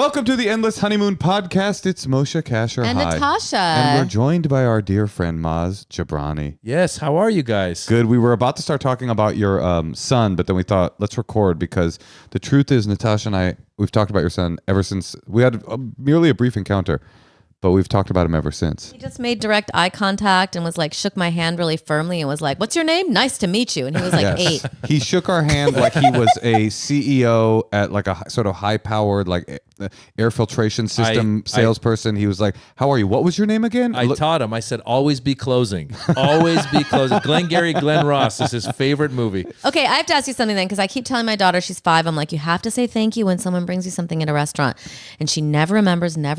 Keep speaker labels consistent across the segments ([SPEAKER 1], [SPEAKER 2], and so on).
[SPEAKER 1] Welcome to the Endless Honeymoon Podcast. It's Moshe Kasher.
[SPEAKER 2] And
[SPEAKER 1] Hi.
[SPEAKER 2] Natasha.
[SPEAKER 1] And we're joined by our dear friend Maz Jobrani.
[SPEAKER 3] Yes, how are you guys?
[SPEAKER 1] Good. We were about to start talking about your son, but then we thought, let's record because the truth is, Natasha and I, we've talked about your son ever since we had merely a brief encounter, but we've talked about him ever since.
[SPEAKER 2] He just made direct eye contact and was like, shook my hand really firmly and was like, what's your name? Nice to meet you. And he was like 8.
[SPEAKER 1] He shook our hand like he was a CEO at like a sort of high-powered like air filtration system salesperson. He was like, how are you? What was your name again?
[SPEAKER 3] I taught him. I said, always be closing. Always be closing. Glengarry Glen Ross is his favorite movie.
[SPEAKER 2] Okay, I have to ask you something then, because I keep telling my daughter, she's 5, I'm like, you have to say thank you when someone brings you something at a restaurant. And she never remembers. And I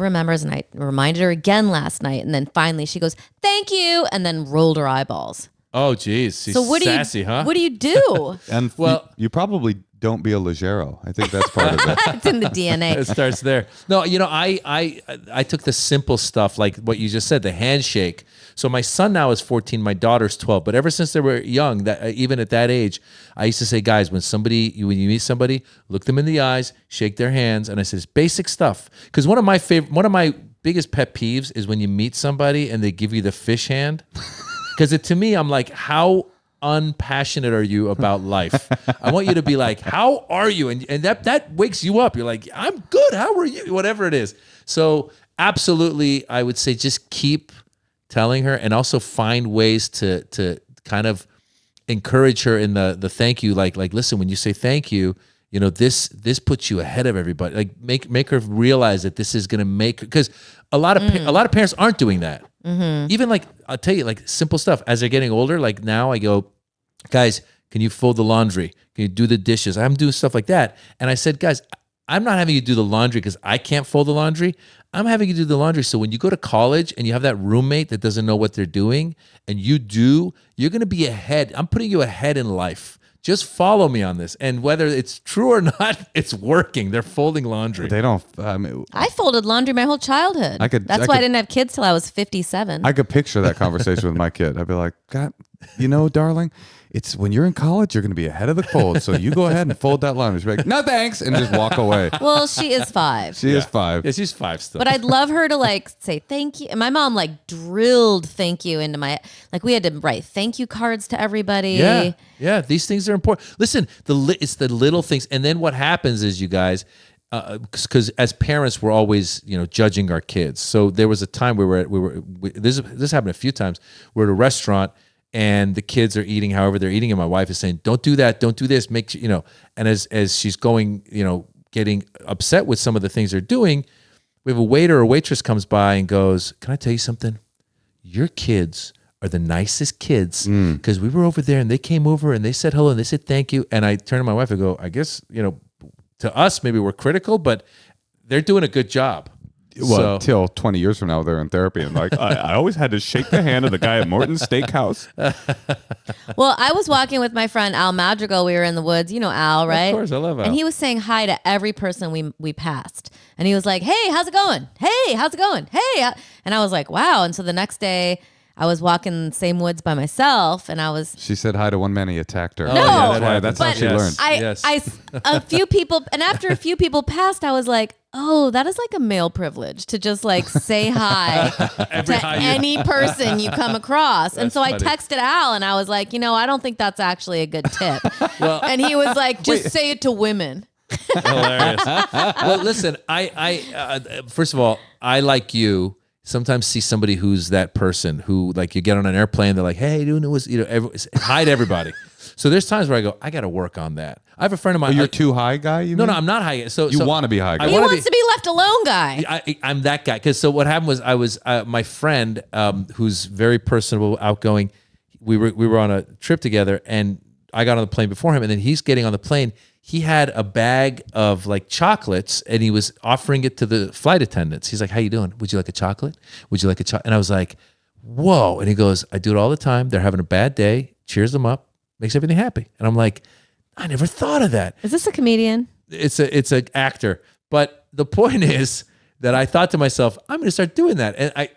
[SPEAKER 2] reminded her again last night. And then finally she goes, thank you. And then rolled her eyeballs.
[SPEAKER 3] Oh, geez. She's sassy, huh?
[SPEAKER 2] What do you do?
[SPEAKER 1] And you probably don't be a Legero. I think that's part of it.
[SPEAKER 2] It's in the DNA.
[SPEAKER 3] It starts there. No, you know, I took the simple stuff like what you just said, the handshake. So my son now is 14, my daughter's 12. But ever since they were young, that even at that age, I used to say, guys, when you meet somebody, look them in the eyes, shake their hands, and I said, it's basic stuff. Because one of my biggest pet peeves is when you meet somebody and they give you the fish hand. Because to me, I'm like, how unpassionate are you about life? I want you to be like, how are you? And that wakes you up. You're like, I'm good. How are you? Whatever it is. So absolutely, I would say just keep telling her and also find ways to kind of encourage her in the thank you. Like, listen, when you say thank you, you know, this puts you ahead of everybody. Like make her realize that this is going to make, because a lot of parents aren't doing that. Mm-hmm. Even like, I'll tell you, like simple stuff as they're getting older, like now I go, guys, can you fold the laundry? Can you do the dishes? I'm doing stuff like that. And I said, guys, I'm not having you do the laundry because I can't fold the laundry. I'm having you do the laundry. So when you go to college and you have that roommate that doesn't know what they're doing and you do, you're going to be ahead. I'm putting you ahead in life. Just follow me on this. And whether it's true or not, it's working. They're folding laundry.
[SPEAKER 1] They don't.
[SPEAKER 2] I folded laundry my whole childhood. That's why I didn't have kids till I was 57.
[SPEAKER 1] I could picture that conversation with my kid. I'd be like, God, you know, darling, it's when you're in college, you're going to be ahead of the fold. So you go ahead and fold that laundry. She'd be like, no, thanks. And just walk away.
[SPEAKER 2] Well, she is 5.
[SPEAKER 1] She is 5.
[SPEAKER 3] Yeah, she's 5 still.
[SPEAKER 2] But I'd love her to like say thank you. And my mom like drilled thank you into my, like we had to write thank you cards to everybody.
[SPEAKER 3] Yeah. These things are important. Listen, it's the little things. And then what happens is, you guys, because as parents, we're always, you know, judging our kids. So there was a time this happened a few times. We're at a restaurant and the kids are eating however they're eating, and my wife is saying, don't do that, don't do this, and as she's going, you know, getting upset with some of the things they're doing, we have a waiter or waitress comes by and goes, can I tell you something? Your kids are the nicest kids, because we were over there and they came over and they said hello and they said thank you. And I turned to my wife and go, I guess, you know, to us, maybe we're critical, but they're doing a good job.
[SPEAKER 1] Well, till 20 years from now, they're in therapy and like, I always had to shake the hand of the guy at Morton's Steakhouse.
[SPEAKER 2] Well, I was walking with my friend Al Madrigal. We were in the woods. You know Al, right?
[SPEAKER 3] Of course, I love Al.
[SPEAKER 2] And he was saying hi to every person we passed. And he was like, hey, how's it going? Hey, how's it going? Hey. And I was like, wow. And so the next day, I was walking the same woods by myself, and
[SPEAKER 1] She said hi to one man, he attacked her.
[SPEAKER 2] No,
[SPEAKER 1] that's how she learned.
[SPEAKER 2] A few people, and after a few people passed, I was like, oh, that is like a male privilege to just like say hi to any person you come across. And so I texted Al, and I was like, you know, I don't think that's actually a good tip. And he was like, just say it to women.
[SPEAKER 3] Hilarious. Well, listen, I first of all, I like you. Sometimes see somebody who's that person who, like, you get on an airplane, they're like, hey, dude, it was, you know, hi to everybody. So there's times where I go, I got to work on that. I have a friend of mine.
[SPEAKER 1] You're too high guy? You mean?
[SPEAKER 3] No, I'm not high. So
[SPEAKER 1] you want to be high guy.
[SPEAKER 2] He wants to be left alone guy.
[SPEAKER 3] I'm that guy. Because so what happened was I was my friend who's very personable, outgoing. We were on a trip together, and I got on the plane before him, and then he's getting on the plane. He had a bag of like chocolates, and he was offering it to the flight attendants. He's like, how you doing? Would you like a chocolate? Would you like a chocolate? And I was like, whoa. And he goes, I do it all the time. They're having a bad day. Cheers them up. Makes everything happy. And I'm like, I never thought of that.
[SPEAKER 2] Is this a comedian?
[SPEAKER 3] It's an actor. But the point is that I thought to myself, I'm going to start doing that. And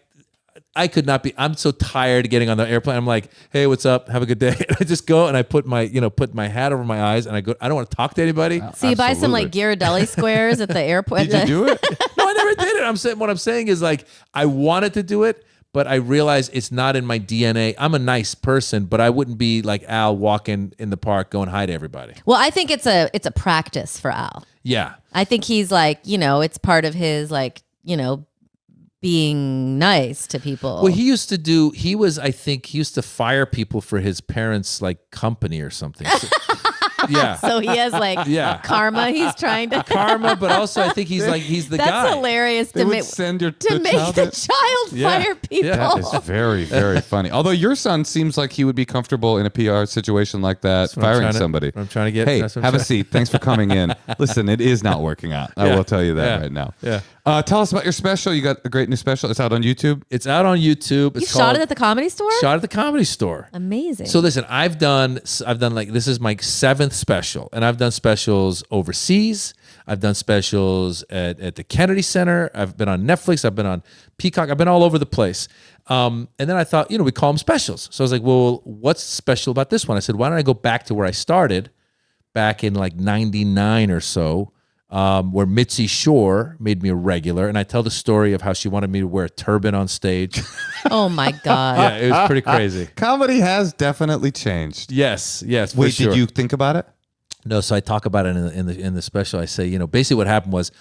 [SPEAKER 3] I could not be. I'm so tired getting on the airplane. I'm like, hey, what's up? Have a good day. And I just go and I put my hat over my eyes and I go. I don't want to talk to anybody.
[SPEAKER 2] So you buy some like Ghirardelli squares at the airport.
[SPEAKER 1] Did you do it?
[SPEAKER 3] No, I never did it. What I'm saying is like I wanted to do it, but I realized it's not in my DNA. I'm a nice person, but I wouldn't be like Al walking in the park going hi to everybody.
[SPEAKER 2] Well, I think it's a practice for Al.
[SPEAKER 3] Yeah.
[SPEAKER 2] I think he's like, it's part of his like, being nice to people.
[SPEAKER 3] Well, I think he used to fire people for his parents' like company or something. So, yeah.
[SPEAKER 2] So he has like karma he's trying to
[SPEAKER 3] karma, but also I think he's the guy.
[SPEAKER 2] That's hilarious
[SPEAKER 1] They
[SPEAKER 2] to
[SPEAKER 1] would
[SPEAKER 2] make
[SPEAKER 1] send your
[SPEAKER 2] to make
[SPEAKER 1] child
[SPEAKER 2] the child fire people.
[SPEAKER 1] That is very, very funny. Although your son seems like he would be comfortable in a PR situation like that, firing somebody.
[SPEAKER 3] I'm trying to get.
[SPEAKER 1] Hey, have a seat. Thanks for coming in. Listen, it is not working out. I will tell you that right now.
[SPEAKER 3] Yeah.
[SPEAKER 1] Tell us about your special. You got a great new special. It's out on YouTube.
[SPEAKER 3] It's out on YouTube.
[SPEAKER 2] You shot it at the Comedy Store?
[SPEAKER 3] Shot at the Comedy Store.
[SPEAKER 2] Amazing.
[SPEAKER 3] So listen, I've done like this is my 7th special, and I've done specials overseas. I've done specials at the Kennedy Center. I've been on Netflix. I've been on Peacock. I've been all over the place. And then I thought, we call them specials. So I was like, well, what's special about this one? I said, why don't I go back to where I started back in like 99 or so, where Mitzi Shore made me a regular. And I tell the story of how she wanted me to wear a turban on stage.
[SPEAKER 2] Oh my God.
[SPEAKER 3] Yeah, it was pretty crazy.
[SPEAKER 1] Comedy has definitely changed.
[SPEAKER 3] Yes.
[SPEAKER 1] Wait,
[SPEAKER 3] sure.
[SPEAKER 1] did you think about it?
[SPEAKER 3] No, so I talk about it in the special. I say, basically what happened was,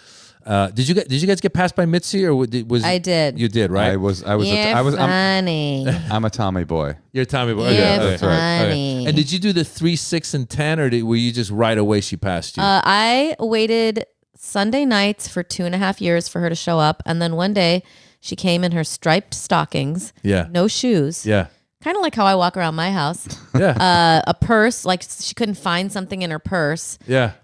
[SPEAKER 3] did you guys get passed by Mitzi or was
[SPEAKER 2] I did.
[SPEAKER 3] You did, right?
[SPEAKER 2] You're funny.
[SPEAKER 1] I'm a Tommy boy.
[SPEAKER 3] You're a Tommy boy.
[SPEAKER 2] You're
[SPEAKER 3] Okay.
[SPEAKER 2] funny.
[SPEAKER 3] Okay. And did you do the 3, 6, and 10, or were you just right away she passed you?
[SPEAKER 2] I waited Sunday nights for 2.5 years for her to show up, and then one day she came in her striped stockings, no shoes, kind of like how I walk around my house, a purse, like she couldn't find something in her purse,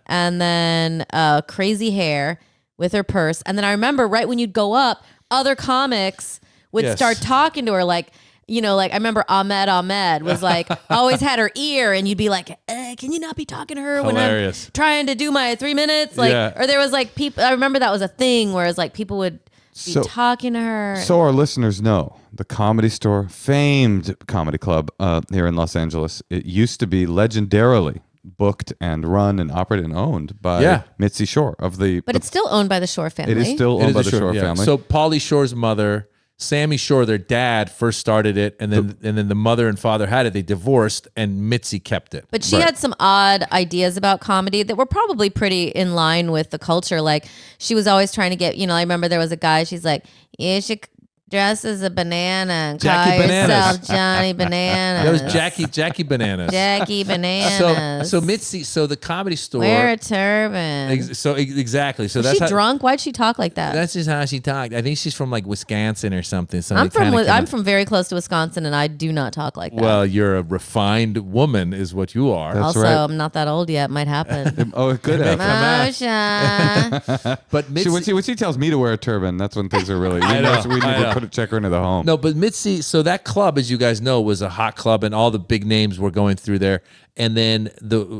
[SPEAKER 2] and then crazy hair with her purse, and then I remember right when you'd go up, other comics would start talking to her like. Like I remember Ahmed was like, always had her ear, and you'd be like, can you not be talking to her when I'm trying to do my 3 minutes? Like, or there was like people, I remember that was a thing where it's like people would be talking to her.
[SPEAKER 1] So our listeners know the Comedy Store, famed comedy club here in Los Angeles. It used to be legendarily booked and run and operated and owned by Mitzi Shore
[SPEAKER 2] But it's still owned by the Shore family.
[SPEAKER 1] It is still owned by the Shore family.
[SPEAKER 3] So Pauly Shore's mother, Sammy Shore, their dad, first started it, and then the mother and father had it. They divorced, and Mitzi kept it.
[SPEAKER 2] But she had some odd ideas about comedy that were probably pretty in line with the culture. Like she was always trying to get, I remember there was a guy. She's like, you should dress as a banana and
[SPEAKER 3] Jackie
[SPEAKER 2] call
[SPEAKER 3] Bananas.
[SPEAKER 2] yourself Johnny Bananas.
[SPEAKER 3] That was Jackie Bananas.
[SPEAKER 2] Jackie Bananas.
[SPEAKER 3] So Mitzi, so the Comedy Store.
[SPEAKER 2] Wear a turban.
[SPEAKER 3] Exactly. So
[SPEAKER 2] Was she drunk? Why'd she talk like that?
[SPEAKER 3] That's just how she talked. I think she's from like Wisconsin or something. So
[SPEAKER 2] I'm from very close to Wisconsin, and I do not talk like that.
[SPEAKER 3] Well, you're a refined woman, is what you are.
[SPEAKER 1] That's
[SPEAKER 2] also,
[SPEAKER 1] right.
[SPEAKER 2] I'm not that old yet. Might happen.
[SPEAKER 1] Oh, it could have.
[SPEAKER 2] Moshe.
[SPEAKER 3] But Mitzi,
[SPEAKER 1] when she tells me to wear a turban, that's when things are really. We need to check her into the home.
[SPEAKER 3] No, but Mitzi, so that club, as you guys know, was a hot club, and all the big names were going through there. And then,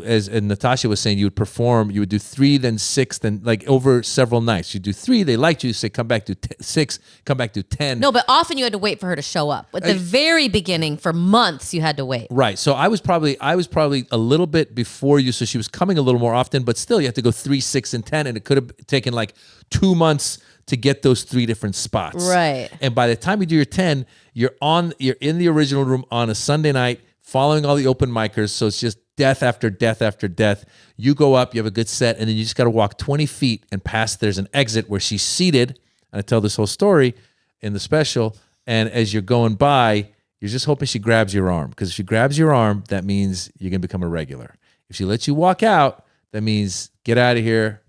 [SPEAKER 3] as Natasha was saying, you would perform, you would do 3, then 6, then like over several nights. You do 3, they liked you, you say, come back to 6, come back to 10.
[SPEAKER 2] No, but often you had to wait for her to show up. At the very beginning, for months, you had to wait.
[SPEAKER 3] Right. So I was probably a little bit before you, so she was coming a little more often, but still you had to go 3, 6, and 10, and it could have taken like 2 months to get those 3 different spots.
[SPEAKER 2] Right.
[SPEAKER 3] And by the time you do your 10, you're in the original room on a Sunday night, following all the open micers. So it's just death after death after death. You go up, you have a good set, and then you just got to walk 20 feet and past. There's an exit where she's seated. And I tell this whole story in the special. And as you're going by, you're just hoping she grabs your arm. Because if she grabs your arm, that means you're going to become a regular. If she lets you walk out, that means get out of here,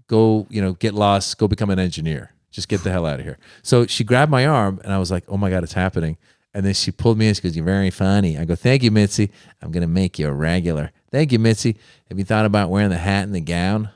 [SPEAKER 3] go, get lost, go become an engineer. Just get the hell out of here. So she grabbed my arm, and I was like, oh my God, it's happening. And then she pulled me in. She goes, you're very funny. I go, thank you, Mitzi. I'm going to make you a regular. Thank you, Mitzi. Have you thought about wearing the hat and the gown?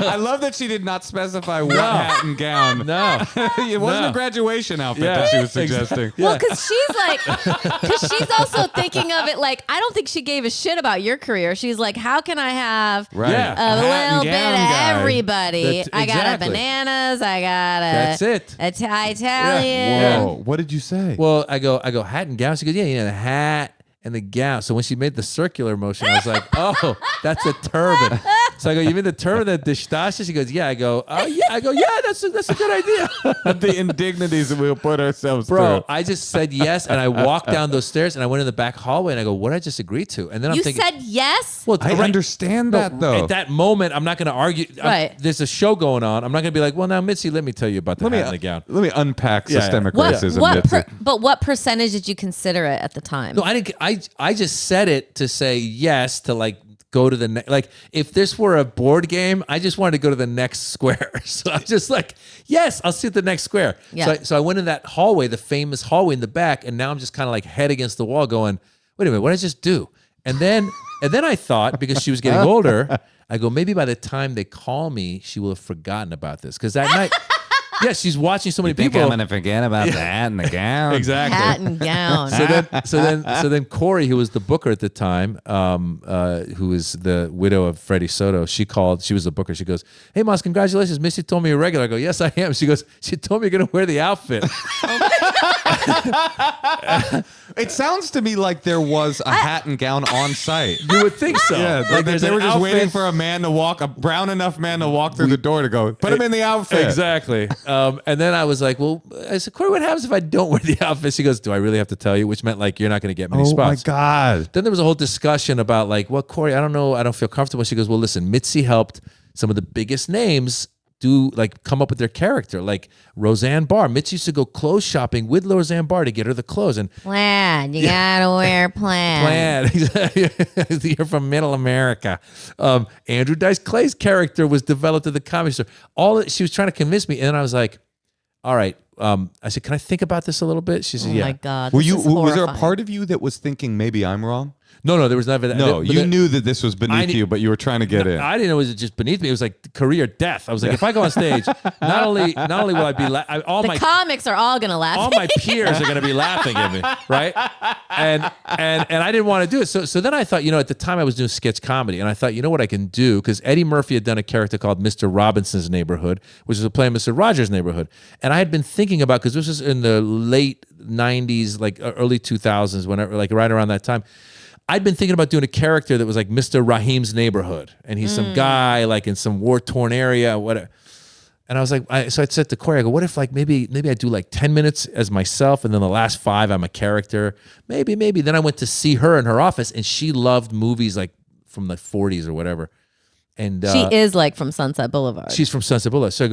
[SPEAKER 1] I love that she did not specify what hat and gown.
[SPEAKER 3] No.
[SPEAKER 1] It wasn't a graduation outfit that she was suggesting.
[SPEAKER 2] Well, because she's also thinking of it like, I don't think she gave a shit about your career. She's like, how can I have
[SPEAKER 1] Right.
[SPEAKER 3] Yeah.
[SPEAKER 2] a little bit of
[SPEAKER 1] guy.
[SPEAKER 2] everybody? I got a
[SPEAKER 3] Exactly.
[SPEAKER 2] bananas. I got
[SPEAKER 3] That's it.
[SPEAKER 2] Italian.
[SPEAKER 1] Whoa, what did you say?
[SPEAKER 3] Well, I go hat and gown. She goes, yeah, the hat and the gown. So when she made the circular motion, I was like, oh, that's a turban. So I go, you mean the turban, the Natasha? She goes, yeah. I go, oh yeah. I go, yeah, that's a good idea.
[SPEAKER 1] The indignities that we'll put ourselves
[SPEAKER 3] Bro,
[SPEAKER 1] through.
[SPEAKER 3] I just said yes, and I walked down those stairs, and I went in the back hallway, and I go, what did I just agree to? And then I'm
[SPEAKER 2] You
[SPEAKER 3] thinking,
[SPEAKER 2] said yes?
[SPEAKER 3] well,
[SPEAKER 1] I
[SPEAKER 3] right-
[SPEAKER 1] understand that though.
[SPEAKER 3] At that moment, I'm not going to argue.
[SPEAKER 2] Right.
[SPEAKER 3] There's a show going on. I'm not going to be like, well, now, Mitzi, let me tell you about the hat and the gown.
[SPEAKER 1] Let me unpack systemic
[SPEAKER 2] What,
[SPEAKER 1] racism. Mitzi.
[SPEAKER 2] but what percentage did you consider it at the time?
[SPEAKER 3] No, I didn't. I just said it to say yes to like go to the next. Like if this were a board game, I just wanted to go to the next square. So I'm just like, yes, I'll see at the next square.
[SPEAKER 2] Yeah.
[SPEAKER 3] So I went in that hallway, the famous hallway in the back, and now I'm just kind of like head against the wall, going, wait a minute, what did I just do? And then I thought, because she was getting older, I go, maybe by the time they call me, she will have forgotten about this, because that night. Yeah, she's watching so many people.
[SPEAKER 1] I'm gonna forget about the hat and the gown.
[SPEAKER 3] Exactly.
[SPEAKER 2] Hat and gown.
[SPEAKER 3] So then Corey, who was the booker at the time, who was the widow of Freddie Soto, she called. She was the booker. She goes, "Hey, Maz, congratulations. Missy told me you're regular." I go, "Yes, I am." She goes, "She told me you're gonna wear the outfit."
[SPEAKER 1] It sounds to me like there was a hat and gown on site.
[SPEAKER 3] You would think so.
[SPEAKER 1] Yeah, like
[SPEAKER 3] there's
[SPEAKER 1] they
[SPEAKER 3] an
[SPEAKER 1] were just
[SPEAKER 3] outfit.
[SPEAKER 1] waiting for a brown enough man to walk through the door to go, put him in the outfit.
[SPEAKER 3] Exactly. And then I was like, well, I said, Corey, what happens if I don't wear the outfit? She goes, do I really have to tell you? Which meant like, you're not going to get many
[SPEAKER 1] Oh my
[SPEAKER 3] spots.
[SPEAKER 1] God.
[SPEAKER 3] Then there was a whole discussion about like, well, Corey, I don't know. I don't feel comfortable. She goes, well, listen, Mitzi helped some of the biggest names come up with their character, like Roseanne Barr. Mitzi used to go clothes shopping with Roseanne Barr to get her the clothes. And
[SPEAKER 2] Plaid. You gotta wear plaid.
[SPEAKER 3] You're from Middle America. Andrew Dice Clay's character was developed at the Comedy Store. She was trying to convince me, and then I was like, all right. I said, can I think about this a little bit? She said,
[SPEAKER 2] Oh
[SPEAKER 3] yeah.
[SPEAKER 2] my God.
[SPEAKER 1] Was
[SPEAKER 2] this is
[SPEAKER 1] there a
[SPEAKER 2] horrifying.
[SPEAKER 1] part of you that was thinking maybe I'm wrong?
[SPEAKER 3] No, there was never that.
[SPEAKER 1] No,
[SPEAKER 3] But
[SPEAKER 1] you knew that this was beneath
[SPEAKER 3] knew-
[SPEAKER 1] you, but you were trying to get in.
[SPEAKER 3] I didn't know it was just beneath me. It was like career death. I was like, if I go on stage, not only will I be
[SPEAKER 2] The comics are all gonna laugh.
[SPEAKER 3] all my peers are going to be laughing at me, right? And I didn't want to do it. So then I thought, at the time I was doing sketch comedy, and I thought, what I can do, because Eddie Murphy had done a character called Mr. Robinson's Neighborhood, which was a play in Mr. Rogers' Neighborhood, and I had been thinking about, because this was in the late 90s, like early 2000s, whenever, like right around that time. I'd been thinking about doing a character that was like Mr. Raheem's Neighborhood, and he's some guy like in some war-torn area, whatever. And I was like, so I said to Corey, I go, what if like maybe I do like 10 minutes as myself, and then the last 5 I'm a character, maybe. Then I went to see her in her office, and she loved movies like from the 40s or whatever. And
[SPEAKER 2] She is like from Sunset Boulevard.
[SPEAKER 3] she's from Sunset Boulevard. So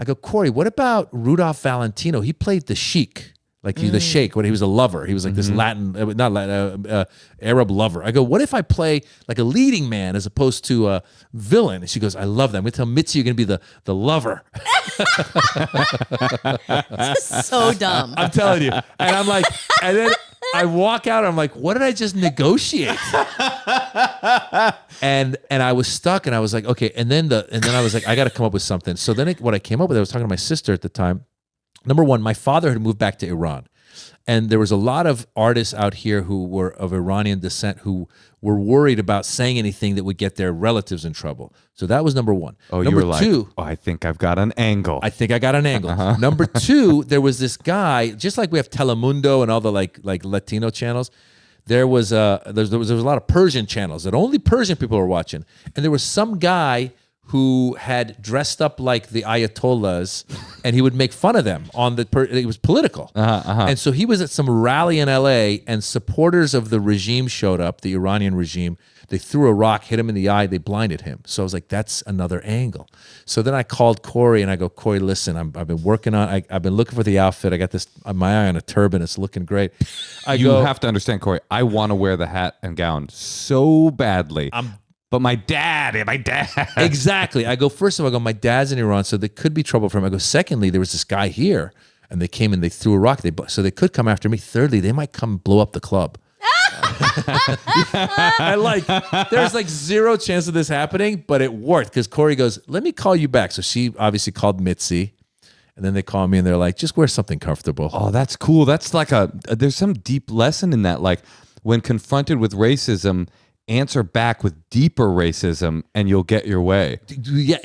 [SPEAKER 3] I go, Corey, what about Rudolph Valentino? He played the Sheik. Like the Sheikh, when he was a lover, he was like this Arab lover. I go, what if I play like a leading man as opposed to a villain? And she goes, I love that. I'm gonna tell Mitzi you're gonna be the lover.
[SPEAKER 2] so dumb.
[SPEAKER 3] I'm telling you. And I'm like, and then I walk out. And I'm like, what did I just negotiate? And I was stuck. And I was like, okay. And then I was like, I got to come up with something. So then what I came up with, I was talking to my sister at the time. Number one, my father had moved back to Iran. And there was a lot of artists out here who were of Iranian descent who were worried about saying anything that would get their relatives in trouble. So that was number one.
[SPEAKER 1] Oh,
[SPEAKER 3] number
[SPEAKER 1] you were
[SPEAKER 3] two,
[SPEAKER 1] like, I think I've got an angle.
[SPEAKER 3] I think I got an angle. Number two, there was this guy, just like we have Telemundo and all the like Latino channels. There was a lot of Persian channels that only Persian people were watching, and there was some guy who had dressed up like the Ayatollahs, and he would make fun of them it was political. And so he was at some rally in LA, and supporters of the regime showed up, the Iranian regime. They threw a rock, hit him in the eye, they blinded him. So I was like, that's another angle. So then I called Corey, and I go, Corey, listen, I've been working on, I've been looking for the outfit. I got this, my eye on a turban, it's looking great.
[SPEAKER 1] You have to understand, Corey, I want to wear the hat and gown so badly. But my dad.
[SPEAKER 3] Exactly. I go, first of all, my dad's in Iran, so there could be trouble for him. I go, secondly, there was this guy here, and they came and they threw a rock, so they could come after me. Thirdly, they might come blow up the club. there's like zero chance of this happening, but it worked because Corey goes, let me call you back. So she obviously called Mitzi. And then they call me and they're like, just wear something comfortable.
[SPEAKER 1] Oh, that's cool. That's like there's some deep lesson in that. Like when confronted with racism, answer back with deeper racism and you'll get your way.
[SPEAKER 3] Yeah,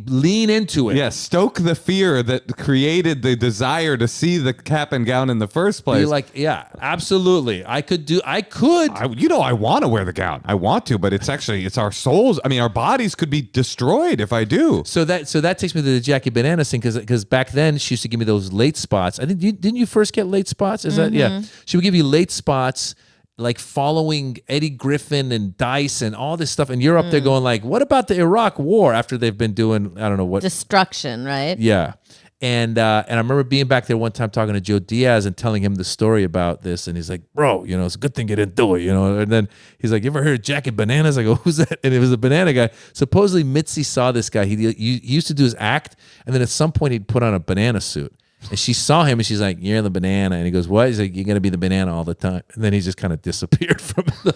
[SPEAKER 3] lean into it.
[SPEAKER 1] Yeah, stoke the fear that created the desire to see the cap and gown in the first place.
[SPEAKER 3] Be like, yeah, absolutely. I
[SPEAKER 1] want to wear the gown. I want to, but it's our souls. I mean, our bodies could be destroyed if I do.
[SPEAKER 3] So that takes me to the Jackie Bananas thing because back then she used to give me those late spots. I think didn't you first get late spots? Is that yeah? She would give you late spots. Like following Eddie Griffin and Dice and all this stuff, and you're up there going like, "What about the Iraq War?" After they've been doing, I don't know what
[SPEAKER 2] destruction, right?
[SPEAKER 3] Yeah, and I remember being back there one time talking to Joe Diaz and telling him the story about this, and he's like, "Bro, it's a good thing you didn't do it," And then he's like, "You ever heard of Jackie Bananas?" I go, "Who's that?" And it was a banana guy. Supposedly Mitzi saw this guy. He used to do his act, and then at some point he'd put on a banana suit. And she saw him and she's like, "You're the banana." And he goes, "What?" He's like, "You're going to be the banana all the time." And then he just kind of disappeared from the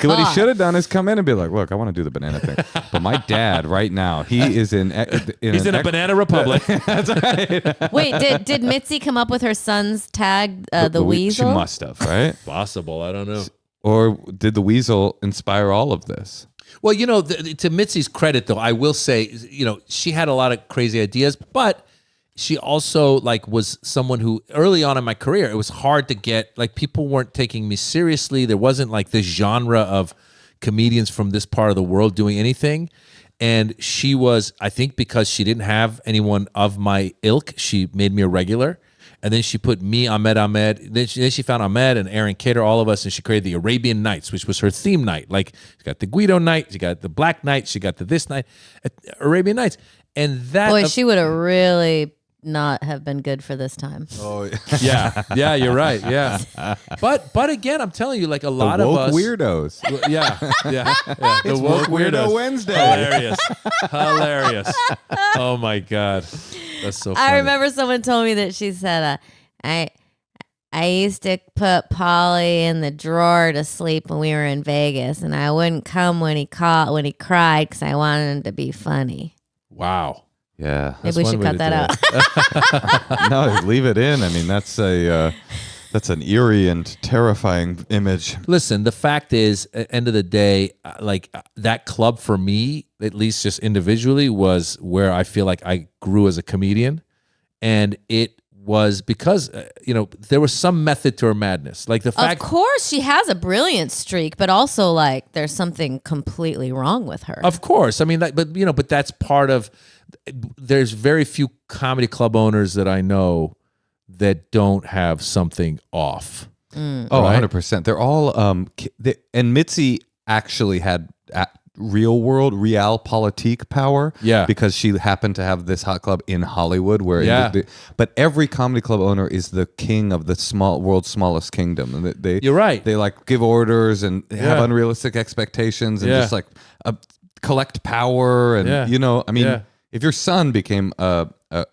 [SPEAKER 1] What he should have done is come in and be like, "Look, I want to do the banana thing." But my dad right now, he's in
[SPEAKER 3] a banana republic.
[SPEAKER 1] That's right.
[SPEAKER 2] Wait, did Mitzi come up with her son's tag, the weasel?
[SPEAKER 1] She must have, right?
[SPEAKER 3] Possible. I don't know.
[SPEAKER 1] Or did the weasel inspire all of this?
[SPEAKER 3] Well, to Mitzi's credit, though, I will say, she had a lot of crazy ideas, but she also was someone who early on in my career, it was hard to get, people weren't taking me seriously. There wasn't this genre of comedians from this part of the world doing anything. And she was, I think because she didn't have anyone of my ilk, she made me a regular. And then she put me, Ahmed. Then she found Ahmed and Aaron Cater, all of us, and she created the Arabian Nights, which was her theme night. She got the Guido night, she got the Black night, she got the this night, Arabian Nights. And that...
[SPEAKER 2] Boy, she would have really... not have been good for this time.
[SPEAKER 1] Oh
[SPEAKER 3] yeah, you're right. Yeah, but again, I'm telling you, a lot of us
[SPEAKER 1] weirdos.
[SPEAKER 3] Yeah.
[SPEAKER 1] The woke weirdo Wednesday.
[SPEAKER 3] Hilarious. Oh my god, that's so funny.
[SPEAKER 2] I remember someone told me that she said, I used to put Polly in the drawer to sleep when we were in Vegas, and I wouldn't come when he cried because I wanted him to be funny.
[SPEAKER 3] Wow.
[SPEAKER 1] Yeah,
[SPEAKER 2] maybe we should cut that out.
[SPEAKER 1] No, leave it in. I mean, that's an eerie and terrifying image.
[SPEAKER 3] Listen, the fact is, at the end of the day, that club for me, at least just individually, was where I feel like I grew as a comedian, and it was because there was some method to her madness. The fact,
[SPEAKER 2] of course, she has a brilliant streak, but also there's something completely wrong with her.
[SPEAKER 3] Of course, I mean, but that's part of. There's very few comedy club owners that I know that don't have something off.
[SPEAKER 1] Oh, 100%. They're all and Mitzi actually had realpolitik power.
[SPEAKER 3] Yeah,
[SPEAKER 1] because she happened to have this hot club in Hollywood where but every comedy club owner is the king of the world's smallest kingdom, and
[SPEAKER 3] you're right.
[SPEAKER 1] They give orders and have unrealistic expectations and just collect power and I mean. Yeah. If your son became a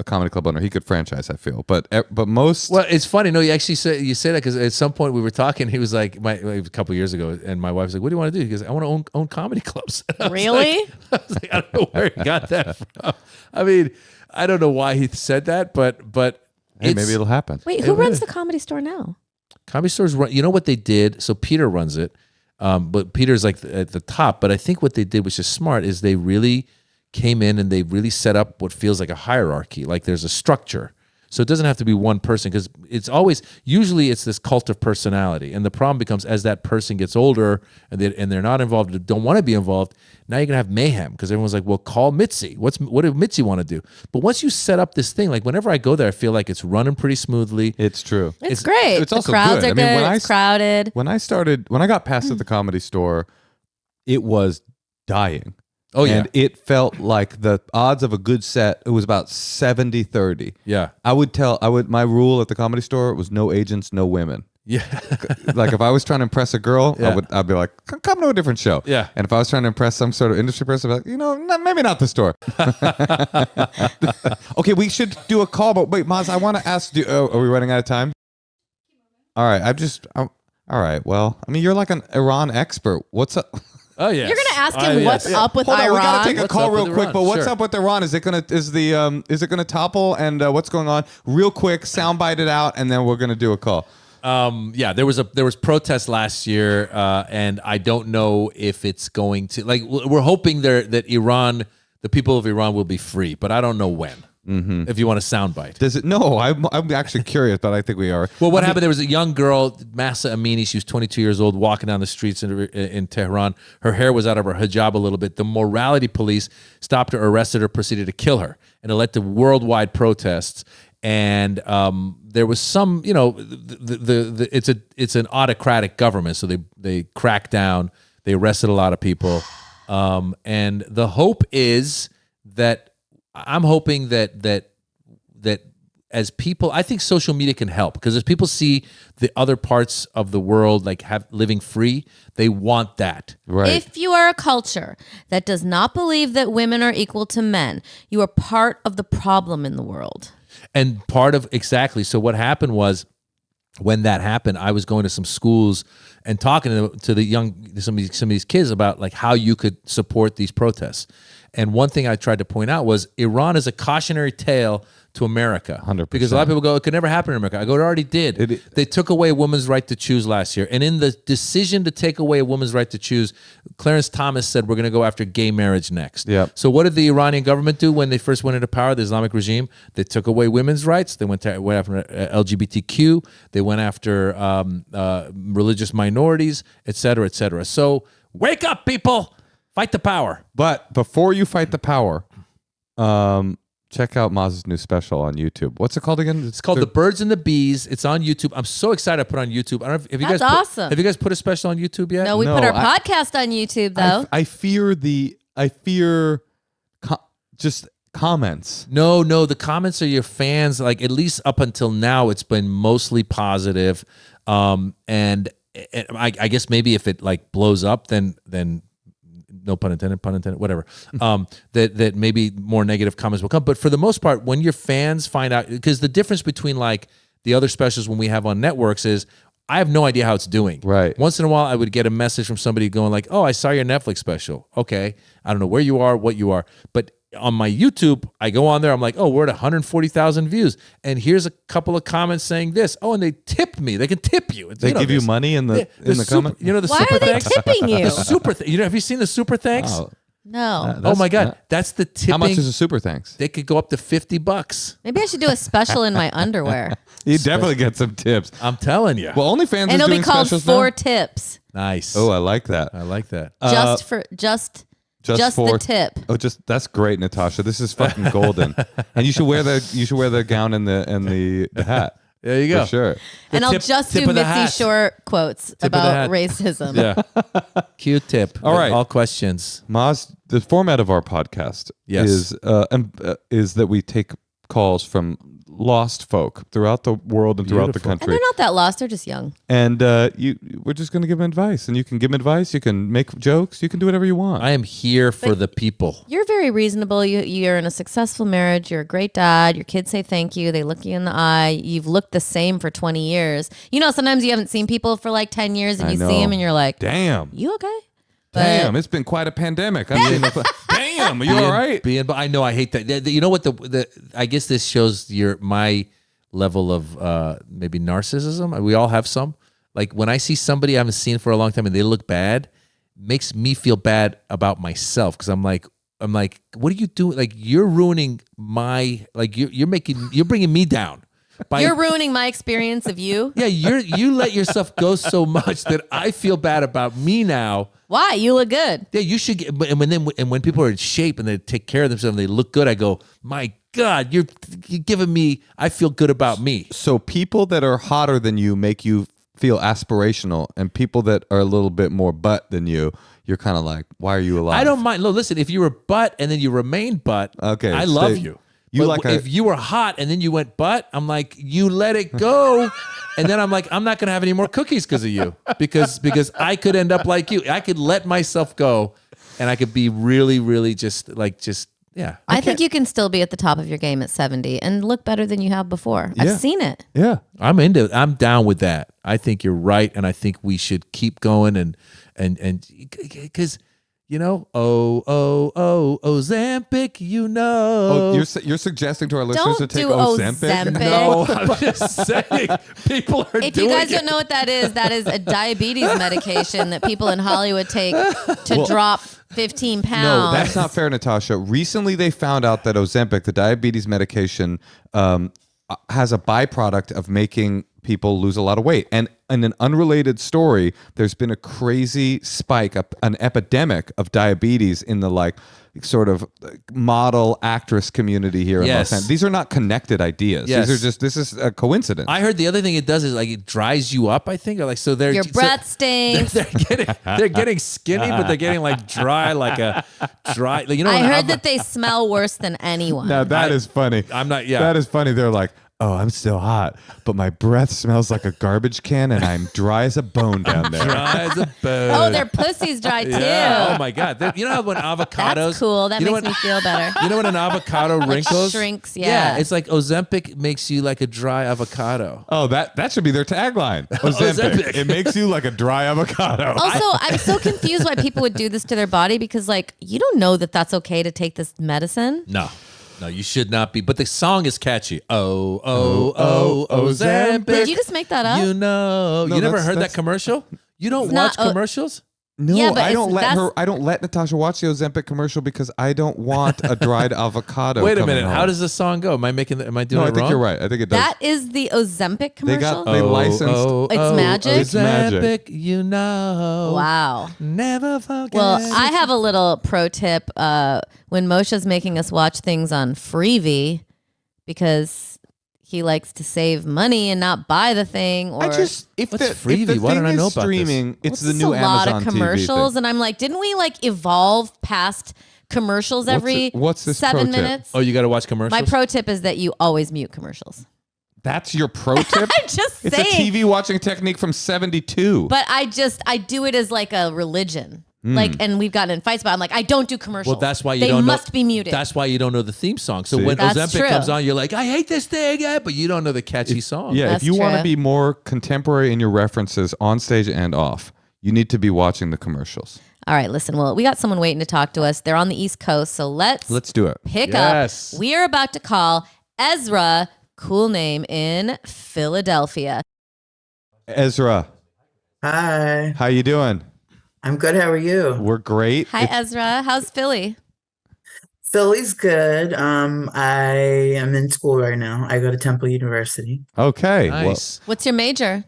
[SPEAKER 1] comedy club owner, he could franchise, I feel. But most...
[SPEAKER 3] Well, it's funny. No, you say that because at some point we were talking. He was like, a couple of years ago, and my wife was like, "What do you want to do?" He goes, "I want to own comedy clubs."
[SPEAKER 2] Really?
[SPEAKER 3] I was like, I don't know where he got that from. I mean, I don't know why he said that, but
[SPEAKER 1] hey, maybe it'll happen.
[SPEAKER 2] Wait, who runs the Comedy Store now?
[SPEAKER 3] Comedy Stores run. You know what they did? So Peter runs it, but Peter's at the top. But I think what they did, which is smart, is they really came in and they really set up what feels like a hierarchy. There's a structure. So it doesn't have to be one person because usually it's this cult of personality. And the problem becomes as that person gets older and they're not involved, don't want to be involved, now you're going to have mayhem because everyone's like, well, call Mitzi. What did Mitzi want to do? But once you set up this thing, whenever I go there, I feel like it's running pretty smoothly.
[SPEAKER 1] It's true.
[SPEAKER 2] It's great.
[SPEAKER 1] It's also
[SPEAKER 2] the crowds
[SPEAKER 1] good.
[SPEAKER 2] are good. It's crowded.
[SPEAKER 1] When I got past at the Comedy Store, it was dying.
[SPEAKER 3] Oh, yeah.
[SPEAKER 1] And it felt like the odds of a good set, it was about 70-30.
[SPEAKER 3] Yeah.
[SPEAKER 1] My rule at the Comedy Store was no agents, no women.
[SPEAKER 3] Yeah.
[SPEAKER 1] If I was trying to impress a girl, I'd be like, come to a different show.
[SPEAKER 3] Yeah.
[SPEAKER 1] And if I was trying to impress some sort of industry person, I'd be like, maybe not the store. Okay, we should do a call, but wait, Maz, I want to ask, are we running out of time? All right, All right. Well, I mean, you're like an Iran expert. What's up?
[SPEAKER 3] Oh yeah.
[SPEAKER 2] You're gonna ask him what's up with
[SPEAKER 1] Hold on,
[SPEAKER 2] Iran.
[SPEAKER 1] we gotta take a call real quick.
[SPEAKER 3] Iran?
[SPEAKER 1] But what's
[SPEAKER 3] Sure.
[SPEAKER 1] up with Iran? Is it gonna topple? And what's going on? Real quick, soundbite it out, and then we're gonna do a call.
[SPEAKER 3] Yeah, there was protests last year, and I don't know if it's going to we're hoping that Iran, the people of Iran, will be free, but I don't know when. Mm-hmm. If you want a soundbite,
[SPEAKER 1] Does it? No, I'm actually curious, but I think we are.
[SPEAKER 3] well, what happened? There was a young girl, Masa Amini. She was 22 years old, walking down the streets in Tehran. Her hair was out of her hijab a little bit. The morality police stopped her, arrested her, proceeded to kill her, and it led to worldwide protests. And there was some, it's an autocratic government, so they cracked down, they arrested a lot of people, and the hope is that I'm hoping that as people, I think social media can help, because as people see the other parts of the world living free, they want that.
[SPEAKER 1] Right.
[SPEAKER 2] If you are a culture that does not believe that women are equal to men, you are part of the problem in the world.
[SPEAKER 3] And part of exactly. So what happened was, when that happened, I was going to some schools and talking to some of these kids about how you could support these protests. And one thing I tried to point out was Iran is a cautionary tale to America.
[SPEAKER 1] 100%.
[SPEAKER 3] Because a lot of people go, it could never happen in America. I go, it already did. They took away a woman's right to choose last year. And in the decision to take away a woman's right to choose, Clarence Thomas said, we're going to go after gay marriage next.
[SPEAKER 1] Yep.
[SPEAKER 3] So what did the Iranian government do when they first went into power, the Islamic regime? They took away women's rights. They went after LGBTQ. They went after religious minorities, et cetera, et cetera. So wake up, people. Fight the power.
[SPEAKER 1] But before you fight the power, check out Maz's new special on YouTube. What's it called again?
[SPEAKER 3] It's called The Birds and the Bees. It's on YouTube. I'm so excited to put it on YouTube. I don't know if you
[SPEAKER 2] That's
[SPEAKER 3] guys
[SPEAKER 2] awesome.
[SPEAKER 3] Have you guys put a special on YouTube yet?
[SPEAKER 2] No, we put our podcast on YouTube though.
[SPEAKER 1] I fear just comments.
[SPEAKER 3] No, the comments are your fans. At least up until now, it's been mostly positive. And I guess maybe if it blows up, then no pun intended, whatever. That maybe more negative comments will come. But for the most part, when your fans find out, because the difference between the other specials when we have on networks is, I have no idea how it's doing.
[SPEAKER 1] Right.
[SPEAKER 3] Once in a while, I would get a message from somebody going oh, I saw your Netflix special. Okay. I don't know where you are, what you are. But on my YouTube, I go on there. I'm like, oh, we're at 140,000 views. And here's a couple of comments saying this. Oh, and they tipped me. They can tip you.
[SPEAKER 1] They give you money in the comment?
[SPEAKER 3] You know the
[SPEAKER 2] Why
[SPEAKER 3] super
[SPEAKER 2] are they
[SPEAKER 3] thanks?
[SPEAKER 2] tipping you?
[SPEAKER 3] The super have you seen the super thanks?
[SPEAKER 1] Oh,
[SPEAKER 2] No.
[SPEAKER 3] Oh my God. That's the tipping.
[SPEAKER 1] how much is a super thanks?
[SPEAKER 3] They could go up to $50.
[SPEAKER 2] Maybe I should do a special in my underwear.
[SPEAKER 1] You definitely get some tips.
[SPEAKER 3] I'm telling you.
[SPEAKER 1] Well, OnlyFans
[SPEAKER 2] And
[SPEAKER 1] is
[SPEAKER 2] it'll
[SPEAKER 1] doing
[SPEAKER 2] be called
[SPEAKER 1] specials
[SPEAKER 2] 4
[SPEAKER 1] now.
[SPEAKER 2] tips.
[SPEAKER 3] Nice.
[SPEAKER 1] Oh, I like that.
[SPEAKER 3] I like that.
[SPEAKER 2] Just
[SPEAKER 1] for
[SPEAKER 2] the tip.
[SPEAKER 1] Oh, that's great, Natasha. This is fucking golden. And you should wear the gown and the hat.
[SPEAKER 3] There you go.
[SPEAKER 1] For sure.
[SPEAKER 2] And I'll just do
[SPEAKER 3] tip of the
[SPEAKER 2] Mitzi
[SPEAKER 3] hat.
[SPEAKER 2] Shore quotes
[SPEAKER 3] of the
[SPEAKER 2] about
[SPEAKER 3] hat.
[SPEAKER 2] racism.
[SPEAKER 3] Yeah. Q-tip.
[SPEAKER 1] All right.
[SPEAKER 3] All questions.
[SPEAKER 1] Maz, the format of our podcast
[SPEAKER 3] Yes.
[SPEAKER 1] is that we take calls from lost folk throughout the world and throughout the
[SPEAKER 3] Beautiful.
[SPEAKER 2] And
[SPEAKER 1] country.
[SPEAKER 2] they're not that lost. They're just young.
[SPEAKER 1] And we're just going to give them advice. And you can give them advice. You can make jokes. You can do whatever you want.
[SPEAKER 3] I am here for the people.
[SPEAKER 2] You're very reasonable. You're in a successful marriage. You're a great dad. Your kids say thank you. They look you in the eye. You've looked the same for 20 years. Sometimes you haven't seen people for 10 years and
[SPEAKER 1] I
[SPEAKER 2] you
[SPEAKER 1] know.
[SPEAKER 2] see them and you're like,
[SPEAKER 1] Damn.
[SPEAKER 2] you okay?
[SPEAKER 1] Damn, it's been quite a pandemic. Damn, are you all right?
[SPEAKER 3] But I know I hate that. You know what? I guess this shows my level of maybe narcissism. We all have some. When I see somebody I haven't seen for a long time and they look bad, makes me feel bad about myself, because I'm like, what are you doing? You're ruining my you're bringing me down.
[SPEAKER 2] You're ruining my experience of you.
[SPEAKER 3] Yeah, you let yourself go so much that I feel bad about me now.
[SPEAKER 2] Why? You look good.
[SPEAKER 3] Yeah, you should get. And when people are in shape and they take care of themselves and they look good, I go, my God, you're giving me. I feel good about me.
[SPEAKER 1] So people that are hotter than you make you feel aspirational, and people that are a little bit more butt than you're kind of like, why are you alive?
[SPEAKER 3] I don't mind. No, listen, if you were butt and then you remain butt,
[SPEAKER 1] Okay,
[SPEAKER 3] I love you. If you were hot and then you went butt, I'm like, you let it go. And then I'm like, I'm not going to have any more cookies because of you. Because I could end up like you. I could let myself go and I could be really, really just Yeah.
[SPEAKER 2] I think you can still be at the top of your game at 70 and look better than you have before. I've seen it.
[SPEAKER 1] Yeah.
[SPEAKER 3] I'm down with that. I think you're right. And I think we should keep going and because, Ozempic,
[SPEAKER 1] Oh, you're suggesting to our listeners to take Ozempic?
[SPEAKER 3] No, I'm just saying people are doing it.
[SPEAKER 2] If you guys don't know what that is a diabetes medication that people in Hollywood take to drop 15 pounds.
[SPEAKER 1] No, that's not fair, Natasha. Recently, they found out that Ozempic, the diabetes medication, has a byproduct of making people lose a lot of weight. And in an unrelated story, there's been a crazy spike, an epidemic of diabetes in the sort of model actress community here in Los Angeles. These are not connected ideas.
[SPEAKER 3] Yes.
[SPEAKER 1] This is a coincidence.
[SPEAKER 3] I heard the other thing it does is it dries you up, I think.
[SPEAKER 2] Your breath stinks.
[SPEAKER 3] They're getting skinny, but they're getting dry,
[SPEAKER 2] I heard that they smell worse than anyone.
[SPEAKER 1] Now that is funny.
[SPEAKER 3] I'm not,
[SPEAKER 1] That is funny. They're like, oh, I'm still hot, but my breath smells like a garbage can and I'm dry as a bone down there.
[SPEAKER 3] Dry as a bone.
[SPEAKER 2] Oh, their pussy's dry too.
[SPEAKER 3] Oh my God. You know how when avocados.
[SPEAKER 2] That's cool. That makes me feel better.
[SPEAKER 3] You know when an avocado wrinkles?
[SPEAKER 2] Shrinks,
[SPEAKER 3] Yeah, it's like Ozempic makes you like a dry avocado.
[SPEAKER 1] Oh, that should be their tagline. Ozempic. It makes you like a dry avocado.
[SPEAKER 2] Also, I'm so confused why people would do this to their body because you don't know that that's okay to take this medicine.
[SPEAKER 3] No, you should not be. But the song is catchy. Ozempic.
[SPEAKER 2] Did you just make that up?
[SPEAKER 3] You never heard that commercial? You don't watch commercials?
[SPEAKER 1] No,
[SPEAKER 2] Yeah, but
[SPEAKER 1] I don't let Natasha watch the Ozempic commercial because I don't want a dried avocado.
[SPEAKER 3] Wait a minute.
[SPEAKER 1] home.
[SPEAKER 3] How does the song go? Am I doing it wrong?
[SPEAKER 1] I think you're right. I think it does.
[SPEAKER 2] That is the Ozempic commercial?
[SPEAKER 1] They licensed.
[SPEAKER 2] It's magic?
[SPEAKER 1] It's magic.
[SPEAKER 2] Wow.
[SPEAKER 3] Never forget.
[SPEAKER 2] Well, I have a little pro tip. When Moshe's making us watch things on Freevee, because he likes to save money and not buy the thing. Or
[SPEAKER 3] What's Freevee? Why don't I know about
[SPEAKER 1] streaming,
[SPEAKER 3] this?
[SPEAKER 1] it's the new Amazon
[SPEAKER 2] a lot of
[SPEAKER 1] TV
[SPEAKER 2] commercials,
[SPEAKER 1] thing.
[SPEAKER 2] and I'm like, didn't we evolve past commercials every
[SPEAKER 1] what's this
[SPEAKER 2] 7
[SPEAKER 1] pro tip?
[SPEAKER 2] minutes?
[SPEAKER 3] Oh, you got to watch commercials?
[SPEAKER 2] My pro tip is that you always mute commercials.
[SPEAKER 1] That's your pro tip?
[SPEAKER 2] I'm just
[SPEAKER 1] it's
[SPEAKER 2] saying.
[SPEAKER 1] a TV watching technique from 72.
[SPEAKER 2] But I do it as like a religion. And we've gotten in fights about it. I'm like, I don't do commercials.
[SPEAKER 3] Well, that's why
[SPEAKER 2] they must be muted.
[SPEAKER 3] That's why you don't know the theme song. So
[SPEAKER 1] See?
[SPEAKER 3] when
[SPEAKER 2] That's
[SPEAKER 3] Ozempic
[SPEAKER 2] true.
[SPEAKER 3] comes on, you're like, I hate this thing, but you don't know the catchy song.
[SPEAKER 1] Yeah,
[SPEAKER 2] That's
[SPEAKER 1] if you want to
[SPEAKER 2] true.
[SPEAKER 1] be more contemporary in your references on stage and off, you need to be watching the commercials.
[SPEAKER 2] All right, listen. Well, we got someone waiting to talk to us. They're on the East Coast, so let's
[SPEAKER 1] do it.
[SPEAKER 2] pick
[SPEAKER 3] Yes.
[SPEAKER 2] up. We are about to call Ezra, cool name, in Philadelphia.
[SPEAKER 1] Ezra,
[SPEAKER 4] Hi,
[SPEAKER 1] how you doing?
[SPEAKER 4] I'm good. How are you?
[SPEAKER 1] We're great.
[SPEAKER 2] Hi, Ezra. How's Philly?
[SPEAKER 4] Philly's good. I am in school right now. I go to Temple University.
[SPEAKER 1] Okay.
[SPEAKER 3] Nice.
[SPEAKER 2] What's your major?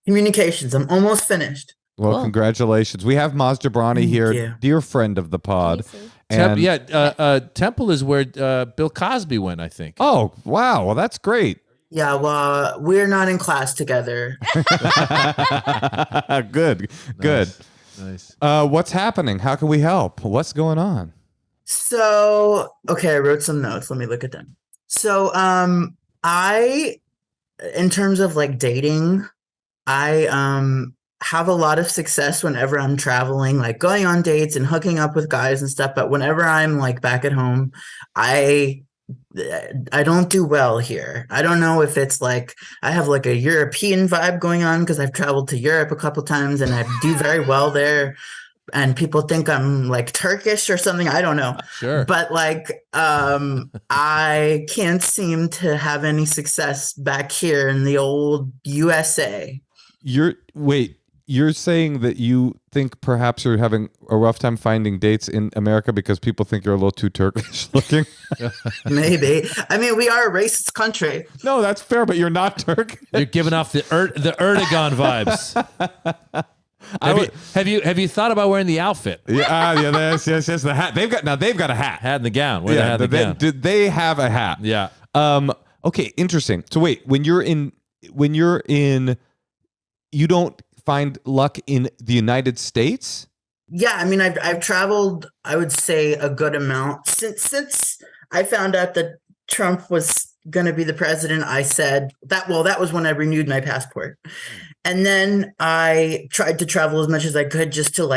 [SPEAKER 4] Communications. I'm almost finished.
[SPEAKER 1] Well,
[SPEAKER 2] Cool.
[SPEAKER 1] congratulations. We have Maz Jobrani here,
[SPEAKER 4] you.
[SPEAKER 1] dear friend of the pod. And
[SPEAKER 3] Temple is where Bill Cosby went, I think.
[SPEAKER 1] oh, wow. Well, that's great.
[SPEAKER 4] Yeah, well, we're not in class together.
[SPEAKER 1] Good. Good.
[SPEAKER 3] Nice.
[SPEAKER 1] What's happening? How can we help? What's going on?
[SPEAKER 4] So, okay, I wrote some notes. Let me look at them. So, in terms of dating, I have a lot of success whenever I'm traveling, like going on dates and hooking up with guys and stuff. But whenever I'm back at home, I don't do well here. I don't know if it's I have a European vibe going on because I've traveled to Europe a couple times and I do very well there. And people think I'm Turkish or something. I don't know.
[SPEAKER 3] Sure.
[SPEAKER 4] But I can't seem to have any success back here in the old USA.
[SPEAKER 1] You're saying that you think perhaps you're having a rough time finding dates in America because people think you're a little too Turkish looking?
[SPEAKER 4] Maybe. I mean, we are a racist country.
[SPEAKER 1] No, that's fair, but you're not Turkish.
[SPEAKER 3] You're giving off the Erdogan vibes. Have you thought about wearing the outfit?
[SPEAKER 1] Yes, the hat. They've got a hat.
[SPEAKER 3] Hat and the gown. Wear the hat and the gown.
[SPEAKER 1] Did they have a hat?
[SPEAKER 3] Yeah.
[SPEAKER 1] Okay, interesting. So wait, when you're in, you don't find luck in the United States?
[SPEAKER 4] Yeah, I mean, I've traveled, I would say, a good amount since I found out that Trump was going to be the president. I said that was when I renewed my passport. And then I tried to travel as much as I could just to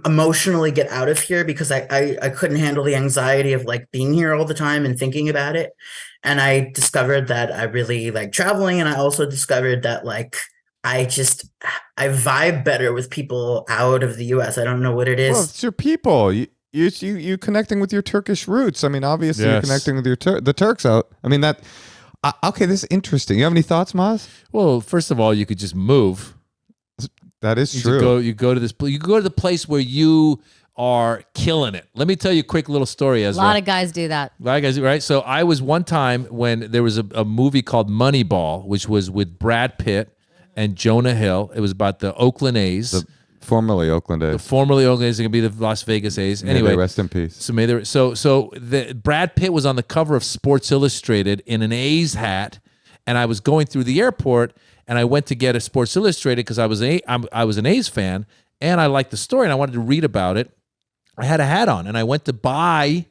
[SPEAKER 4] emotionally get out of here because I couldn't handle the anxiety of like being here all the time and thinking about it. And I discovered that I really like traveling. And I also discovered that like I vibe better with people out of the US. I don't know what it is.
[SPEAKER 1] Well, it's your people. You connecting with your Turkish roots. I mean, obviously you're connecting with the Turks out. I mean that. Okay, this is interesting. You have any thoughts, Maz?
[SPEAKER 3] Well, first of all, you could just move.
[SPEAKER 1] That is true.
[SPEAKER 3] You go to this. You go to the place where you are killing it. Let me tell you a quick little story. Ezra.
[SPEAKER 2] A lot of guys do that.
[SPEAKER 3] A lot of guys, right? So I was one time when there was a movie called Moneyball, which was with Brad Pitt and Jonah Hill. It was about the Oakland A's.
[SPEAKER 1] Formerly Oakland A's.
[SPEAKER 3] The formerly Oakland A's are going to be the Las Vegas A's. Anyway,
[SPEAKER 1] may they rest in peace.
[SPEAKER 3] So Brad Pitt was on the cover of Sports Illustrated in an A's hat, and I was going through the airport, and I went to get a Sports Illustrated because I was an A's fan, and I liked the story, and I wanted to read about it. I had a hat on, and I went to buy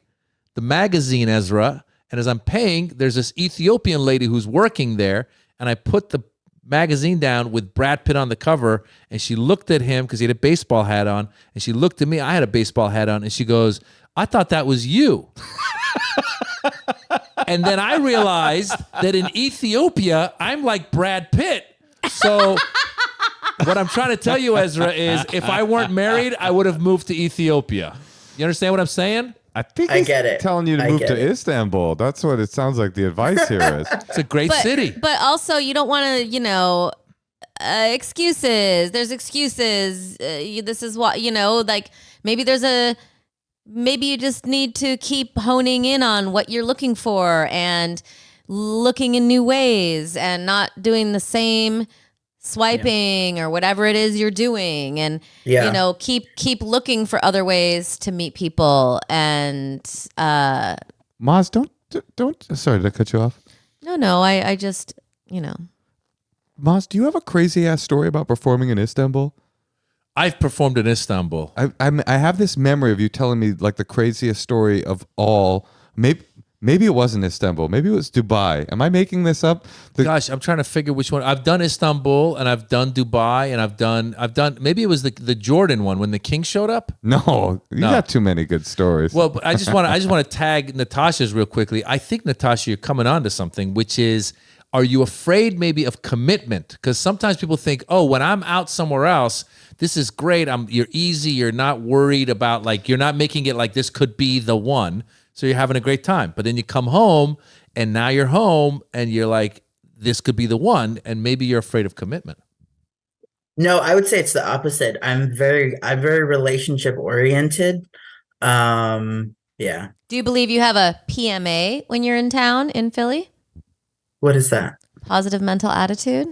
[SPEAKER 3] the magazine, Ezra, and as I'm paying, there's this Ethiopian lady who's working there, and I put the magazine down with Brad Pitt on the cover, and she looked at him because he had a baseball hat on, and she looked at me. I had a baseball hat on, and she goes, "I thought that was you." And then I realized that in Ethiopia, I'm like Brad Pitt. So what I'm trying to tell you, Ezra, is if I weren't married, I would have moved to Ethiopia. You understand what I'm saying?
[SPEAKER 1] I think he's telling you to move to Istanbul. That's what it sounds like the advice here is.
[SPEAKER 3] It's a great city.
[SPEAKER 2] But also, you don't want to, excuses. There's excuses. This is what, like maybe you just need to keep honing in on what you're looking for and looking in new ways and not doing the same swiping or whatever it is you're doing, and keep looking for other ways to meet people. And
[SPEAKER 1] Maz, don't sorry, did I cut you off?
[SPEAKER 2] No, I just
[SPEAKER 1] Maz, do you have a crazy ass story about performing in Istanbul?
[SPEAKER 3] I've performed in Istanbul.
[SPEAKER 1] I have this memory of you telling me like the craziest story of all. Maybe it wasn't Istanbul. Maybe it was Dubai. Am I making this up?
[SPEAKER 3] Gosh, I'm trying to figure which one. I've done Istanbul and I've done Dubai and I've done. Maybe it was the Jordan one when the king showed up.
[SPEAKER 1] No, you got too many good stories.
[SPEAKER 3] Well, I just want to tag Natasha's real quickly. I think Natasha, you're coming on to something, which is, are you afraid maybe of commitment? Because sometimes people think, oh, when I'm out somewhere else, this is great. You're easy. You're not worried about you're not making it like this could be the one. So you're having a great time. But then you come home and now you're home and you're like, this could be the one. And maybe you're afraid of commitment.
[SPEAKER 4] No, I would say it's the opposite. I'm very relationship oriented. Yeah.
[SPEAKER 2] Do you believe you have a PMA when you're in town in Philly?
[SPEAKER 4] What is that?
[SPEAKER 2] Positive mental attitude?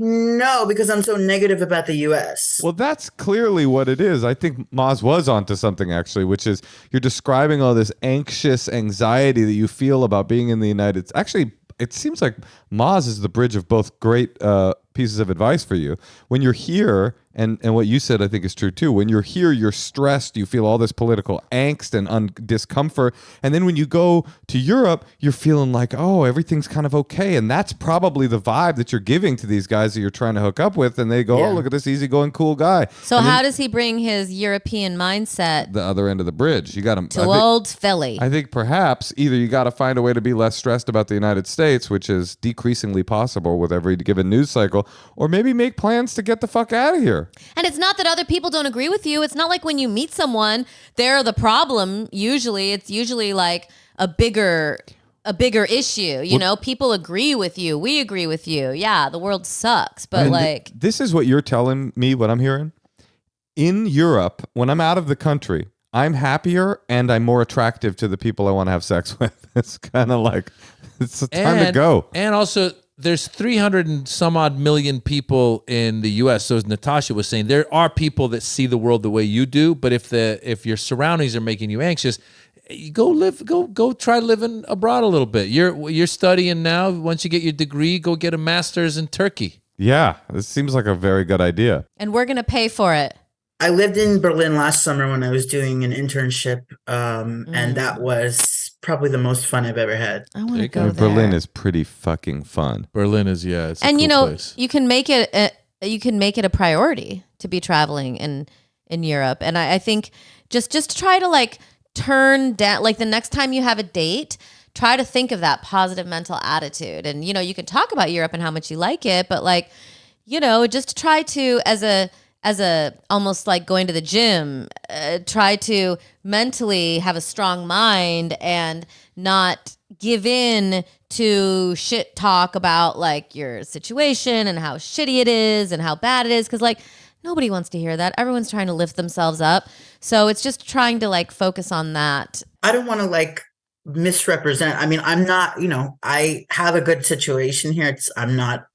[SPEAKER 4] No, because I'm so negative about the US.
[SPEAKER 1] Well, that's clearly what it is. I think Maz was onto something actually, which is you're describing all this anxious anxiety that you feel about being in the United States. Actually, it seems like Maz is the bridge of both great pieces of advice for you. When you're here, and what you said I think is true too, when you're here, you're stressed, you feel all this political angst and discomfort. And then when you go to Europe, you're feeling like, oh, everything's kind of okay. And that's probably the vibe that you're giving to these guys that you're trying to hook up with. And they go, oh, look at this easygoing, cool guy.
[SPEAKER 2] So how does he bring his European mindset
[SPEAKER 1] the other end of the bridge? You got him
[SPEAKER 2] to old Philly.
[SPEAKER 1] I think perhaps either you got to find a way to be less stressed about the United States, which is decreasingly possible with every given news cycle, or maybe make plans to get the fuck out of here.
[SPEAKER 2] And it's not that other people don't agree with you. It's not like when you meet someone, they're the problem. Usually, it's usually like a bigger issue. People agree with you. We agree with you. Yeah, the world sucks. But
[SPEAKER 1] this is what you're telling me, what I'm hearing. In Europe, when I'm out of the country, I'm happier and I'm more attractive to the people I want to have sex with. It's kind of like, it's time to go. And
[SPEAKER 3] also, there's 300 and some odd million people in the U.S. So as Natasha was saying, there are people that see the world the way you do. But if your surroundings are making you anxious, you go try living abroad a little bit. You're studying now. Once you get your degree, go get a master's in Turkey.
[SPEAKER 1] Yeah, this seems like a very good idea.
[SPEAKER 2] And we're gonna pay for it.
[SPEAKER 4] I lived in Berlin last summer when I was doing an internship, and that was probably the most fun I've ever had.
[SPEAKER 2] I want to go there.
[SPEAKER 1] Berlin is pretty fucking fun.
[SPEAKER 3] Berlin is, it's a
[SPEAKER 2] and
[SPEAKER 3] cool place.
[SPEAKER 2] you can make it you can make it a priority to be traveling in Europe. And I think just try to like turn down, like the next time you have a date, try to think of that positive mental attitude. And, you know, you can talk about Europe and how much you like it, but like, you know, just try to, as a almost like going to the gym, try to mentally have a strong mind and not give in to shit talk about like your situation and how shitty it is and how bad it is. Cause like nobody wants to hear that. Everyone's trying to lift themselves up. So it's just trying to like focus on that.
[SPEAKER 4] I don't want to like misrepresent. I mean, I'm not, you know, I have a good situation here. I'm not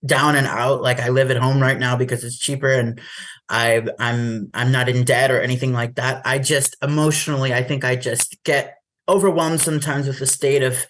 [SPEAKER 4] down and out. Like I live at home right now because it's cheaper and I'm not in debt or anything like that. I just emotionally, I think I just get overwhelmed sometimes with the state of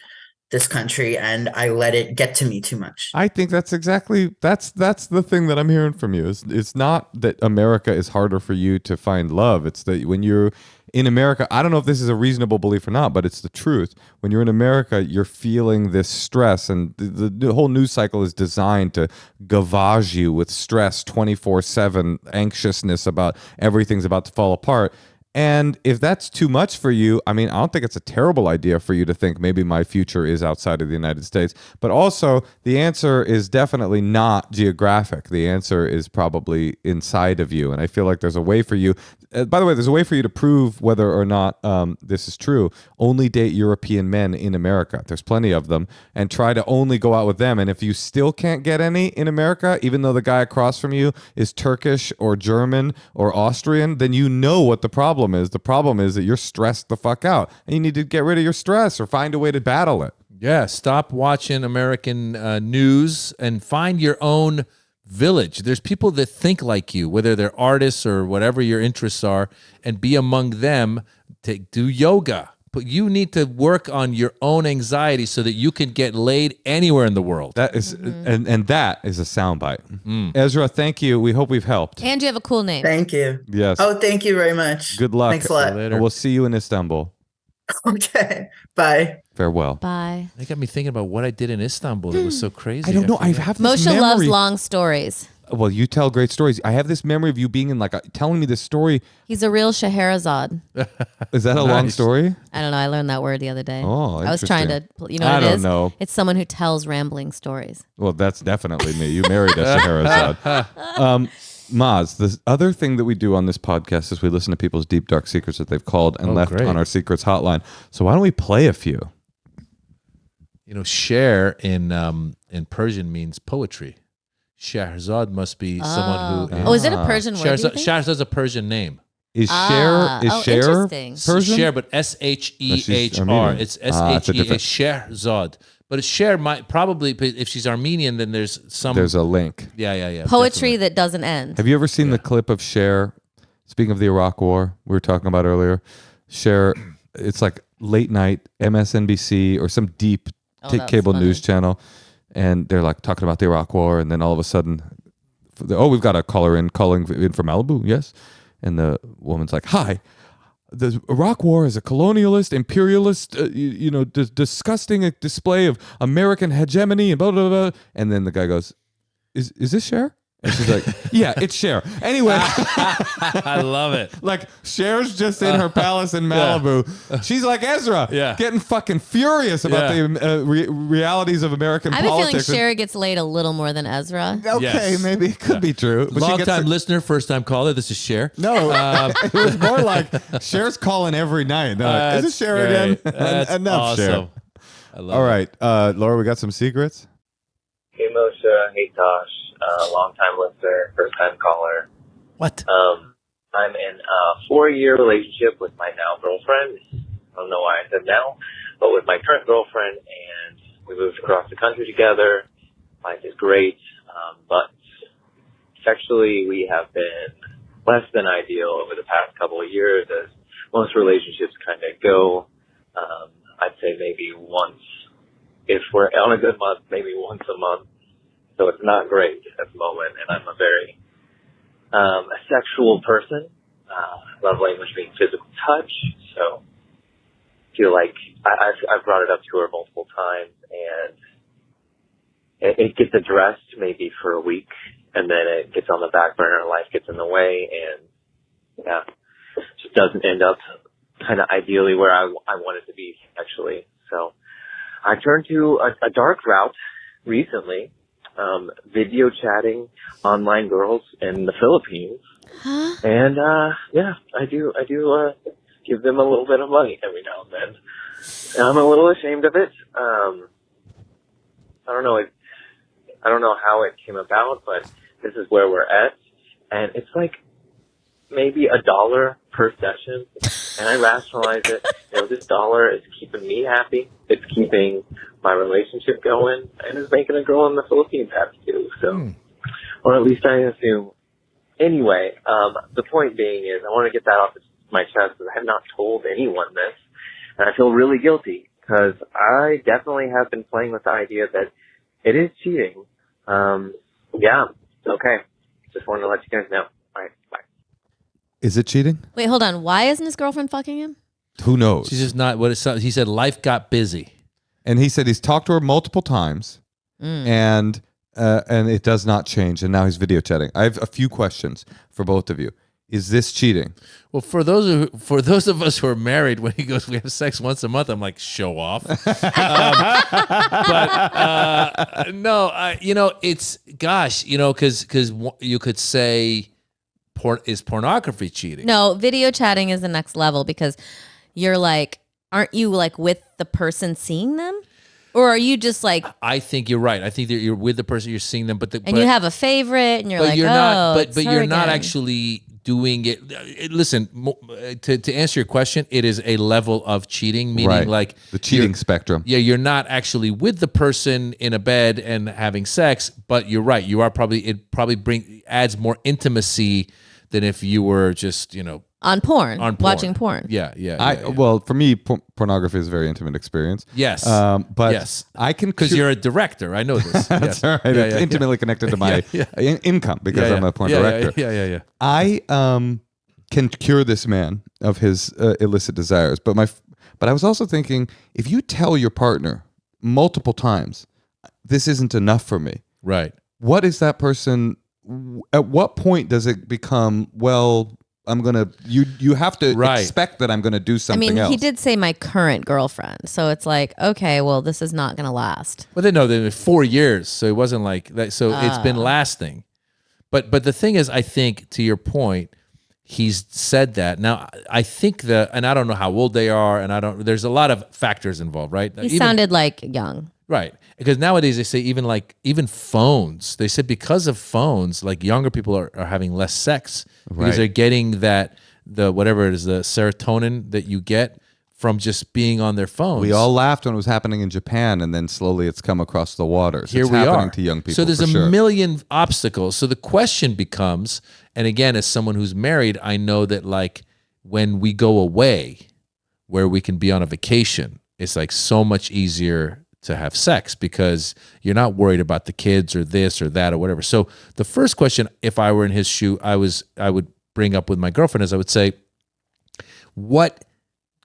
[SPEAKER 4] this country and I let it get to me too much.
[SPEAKER 1] I think that's the thing that I'm hearing from you. It's not that America is harder for you to find love. It's that when you're in America, I don't know if this is a reasonable belief or not, but it's the truth. When you're in America, you're feeling this stress, and the whole news cycle is designed to gavage you with stress 24/7, anxiousness about everything's about to fall apart. And if that's too much for you, I mean, I don't think it's a terrible idea for you to think maybe my future is outside of the United States. But also, the answer is definitely not geographic. The answer is probably inside of you. And I feel like there's a way for you. By the way, there's a way for you to prove whether or not this is true. Only date European men in America. There's plenty of them. And try to only go out with them. And if you still can't get any in America, even though the guy across from you is Turkish or German or Austrian, then you know what the problem is. The problem is that you're stressed the fuck out. And you need to get rid of your stress or find a way to battle it.
[SPEAKER 3] Yeah, stop watching American news and find your own village. There's people that think like you, whether they're artists or whatever your interests are, and be among them. Do yoga. But you need to work on your own anxiety so that you can get laid anywhere in the world.
[SPEAKER 1] That is, and that is a soundbite. Ezra, thank you. We hope we've helped.
[SPEAKER 2] And you have a cool name.
[SPEAKER 4] Thank you.
[SPEAKER 1] Yes.
[SPEAKER 4] Oh, thank you very much.
[SPEAKER 1] Good luck.
[SPEAKER 4] Thanks a lot.
[SPEAKER 1] And we'll see you in Istanbul.
[SPEAKER 4] Okay. Bye.
[SPEAKER 1] Farewell.
[SPEAKER 2] Bye.
[SPEAKER 3] They got me thinking about what I did in Istanbul. It was so crazy.
[SPEAKER 1] I don't know. I have this
[SPEAKER 2] Moshe
[SPEAKER 1] memory.
[SPEAKER 2] loves long stories.
[SPEAKER 1] Well, you tell great stories. I have this memory of you being in telling me this story.
[SPEAKER 2] He's a real Scheherazade.
[SPEAKER 1] Is that a long story?
[SPEAKER 2] I don't know. I learned that word the other day.
[SPEAKER 1] Oh,
[SPEAKER 2] I was trying to, you know what
[SPEAKER 1] I
[SPEAKER 2] it
[SPEAKER 1] don't
[SPEAKER 2] is?
[SPEAKER 1] know.
[SPEAKER 2] It's someone who tells rambling stories.
[SPEAKER 1] Well, that's definitely me. You married a Scheherazade. Maz, the other thing that we do on this podcast is we listen to people's deep, dark secrets that they've called and left on our secrets hotline. So why don't we play a few?
[SPEAKER 3] You know, Sher in Persian means poetry. Shahrazad must be someone who.
[SPEAKER 2] Is it a Persian word?
[SPEAKER 3] Shahrazad's a Persian name.
[SPEAKER 1] Is Cher
[SPEAKER 2] interesting.
[SPEAKER 1] Persian?
[SPEAKER 3] Sher, but Shehr. It's Shehr. Shahrazad. But Sher might probably, if she's Armenian, then there's
[SPEAKER 1] a link.
[SPEAKER 3] Yeah.
[SPEAKER 2] Poetry
[SPEAKER 3] definitely.
[SPEAKER 2] that doesn't end.
[SPEAKER 1] Have you ever seen the clip of Cher? Speaking of the Iraq War, we were talking about earlier. Cher, it's like late night MSNBC or some deep cable news channel, and they're like talking about the Iraq War, and then all of a sudden, we've got a calling in from Malibu, yes, and the woman's like, "Hi, the Iraq War is a colonialist, imperialist, disgusting display of American hegemony," and blah blah blah. And then the guy goes, "Is this Cher?" And she's like, "Yeah, it's Cher." Anyway,
[SPEAKER 3] I love it.
[SPEAKER 1] Like Cher's just in her palace in Malibu. Yeah. She's like Ezra, getting fucking furious about the realities of American politics.
[SPEAKER 2] I have a feeling Cher gets laid a little more than Ezra.
[SPEAKER 1] Okay, maybe it could be true. But
[SPEAKER 3] Long-time listener, first-time caller. This is Cher.
[SPEAKER 1] No, it was more like Cher's calling every night. Like, is this Cher again? Enough, Cher.
[SPEAKER 3] I love
[SPEAKER 1] All right, Laura, we got some secrets.
[SPEAKER 5] Hey Moshe, hey Tosh. Long-time listener, first-time caller.
[SPEAKER 3] What?
[SPEAKER 5] I'm in a 4-year relationship with my now girlfriend. I don't know why I said now, but with my current girlfriend, and we moved across the country together. Life is great, but sexually we have been less than ideal over the past couple of years, as most relationships kind of go. I'd say maybe once, if we're on a good month, maybe once a month. So it's not great at the moment, and I'm a very a sexual person. Love language being physical touch, so feel like I've brought it up to her multiple times, and it gets addressed maybe for a week, and then it gets on the back burner, life gets in the way, and yeah, just doesn't end up kind of ideally where I want it to be sexually. So I turned to a dark route recently, video chatting online girls in the Philippines.
[SPEAKER 2] Huh?
[SPEAKER 5] And yeah, I do give them a little bit of money every now and then. And I'm a little ashamed of it. I don't know how it came about, but this is where we're at. And it's like maybe $1 per session. And I rationalize it. This dollar is keeping me happy. It's keeping my relationship going, and it's making a girl in the Philippines happy too. So, or at least I assume. Anyway, the point being is I want to get that off my chest because I have not told anyone this, and I feel really guilty because I definitely have been playing with the idea that it is cheating. Yeah, okay. Just wanted to let you guys know. All right, bye.
[SPEAKER 1] Is it cheating?
[SPEAKER 2] Wait, hold on. Why isn't his girlfriend fucking him?
[SPEAKER 1] Who knows?
[SPEAKER 3] She's just not what he said. Life got busy,
[SPEAKER 1] and he said he's talked to her multiple times, and it does not change. And now he's video chatting. I have a few questions for both of you. Is this cheating?
[SPEAKER 3] Well, for those of us who are married, when he goes, we have sex once a month. I'm like, show off. But no, it's because you could say, is pornography cheating?
[SPEAKER 2] No, video chatting is the next level because you're like, aren't you like with the person seeing them? Or are you just like?
[SPEAKER 3] I think you're right. I think that you're with the person, you're seeing them, but
[SPEAKER 2] you have a favorite, and you're like,
[SPEAKER 3] you're not. But you're
[SPEAKER 2] again.
[SPEAKER 3] not actually doing it. Listen, to answer your question, it is a level of cheating, meaning like
[SPEAKER 1] the cheating spectrum.
[SPEAKER 3] Yeah, you're not actually with the person in a bed and having sex, but you're right. You are probably adds more intimacy than if you were just
[SPEAKER 2] on porn, watching porn.
[SPEAKER 3] Yeah.
[SPEAKER 1] Well, for me, pornography is a very intimate experience.
[SPEAKER 3] Yes.
[SPEAKER 1] But
[SPEAKER 3] yes.
[SPEAKER 1] I can...
[SPEAKER 3] Because you're a director. I know this.
[SPEAKER 1] That's right. It's intimately connected to my income because I'm a porn director.
[SPEAKER 3] Yeah.
[SPEAKER 1] I can cure this man of his illicit desires. But I was also thinking, if you tell your partner multiple times, this isn't enough for me.
[SPEAKER 3] Right.
[SPEAKER 1] What is that person... At what point does it become, well... you have to expect that I'm going to do something else.
[SPEAKER 2] He did say my current girlfriend. So it's like, okay, well, this is not going to last.
[SPEAKER 3] But they're 4 years. So it wasn't like that. So it's been lasting. But the thing is, I think to your point, he's said that. Now, I think and I don't know how old they are. And there's a lot of factors involved, right?
[SPEAKER 2] He sounded like young.
[SPEAKER 3] Right. Because nowadays they say even phones, they said because of phones, like younger people are having less sex because they're getting the whatever it is, the serotonin that you get from just being on their phones.
[SPEAKER 1] We all laughed when it was happening in Japan, and then slowly it's come across the waters.
[SPEAKER 3] Here
[SPEAKER 1] it's
[SPEAKER 3] we
[SPEAKER 1] happening
[SPEAKER 3] are.
[SPEAKER 1] to young people.
[SPEAKER 3] So there's a million obstacles. So the question becomes, and again, as someone who's married, I know that like when we go away, where we can be on a vacation, it's like so much easier to have sex because you're not worried about the kids or this or that or whatever. So the first question, if I were in his shoe, I would bring up with my girlfriend is I would say, what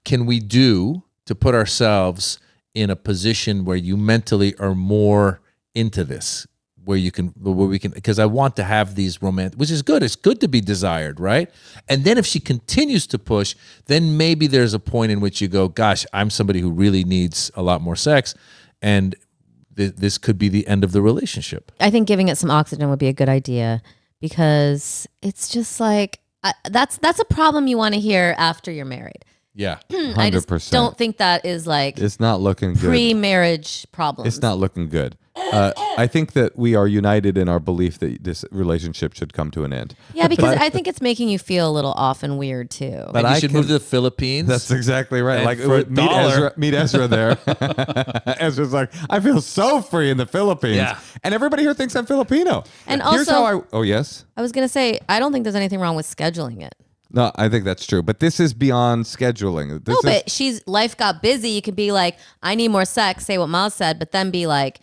[SPEAKER 3] can we do to put ourselves in a position where you mentally are more into this, where we can, because I want to have these romantic, which is good. It's good to be desired, right? And then if she continues to push, then maybe there's a point in which you go, gosh, I'm somebody who really needs a lot more sex. And this could be the end of the relationship.
[SPEAKER 2] I think giving it some oxygen would be a good idea because it's just like, that's a problem you want to hear after you're married.
[SPEAKER 3] Yeah.
[SPEAKER 1] 100%.
[SPEAKER 2] I just don't think that is like
[SPEAKER 1] it's not looking good.
[SPEAKER 2] Pre-marriage problems.
[SPEAKER 1] It's not looking good. I think that we are united in our belief that this relationship should come to an end.
[SPEAKER 2] Yeah, because I think it's making you feel a little off and weird too.
[SPEAKER 3] But you should move to the Philippines.
[SPEAKER 1] That's exactly right.
[SPEAKER 3] And
[SPEAKER 1] like
[SPEAKER 3] for
[SPEAKER 1] meet Ezra there. Ezra's like, I feel so free in the Philippines.
[SPEAKER 3] Yeah.
[SPEAKER 1] And everybody here thinks I'm Filipino.
[SPEAKER 2] And
[SPEAKER 1] here's
[SPEAKER 2] also,
[SPEAKER 1] how yes?
[SPEAKER 2] I was going to say, I don't think there's anything wrong with scheduling it.
[SPEAKER 1] No, I think that's true. But this is beyond scheduling.
[SPEAKER 2] But life got busy. You could be like, I need more sex, say what Maz said, but then be like,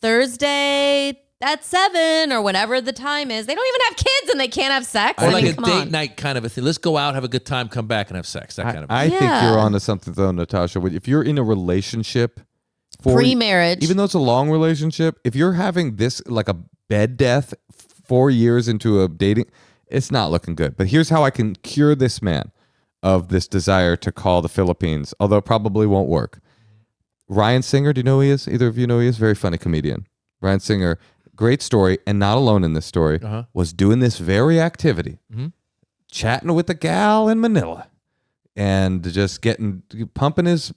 [SPEAKER 2] Thursday at 7 or whatever the time is. They don't even have kids and they can't have sex.
[SPEAKER 3] Or like a date night kind of a thing. Let's go out, have a good time, come back and have sex. That kind of
[SPEAKER 1] I think you're onto something though, Natasha. If you're in a relationship,
[SPEAKER 2] pre-marriage,
[SPEAKER 1] even though it's a long relationship, if you're having this like a bed death 4 years into a dating. It's not looking good. But here's how I can cure this man of this desire to call the Philippines, although it probably won't work. Ryan Singer, do you know who he is? Either of you know who he is? Very funny comedian. Ryan Singer, great story, and not alone in this story, was doing this very activity, chatting with a gal in Manila and just pumping his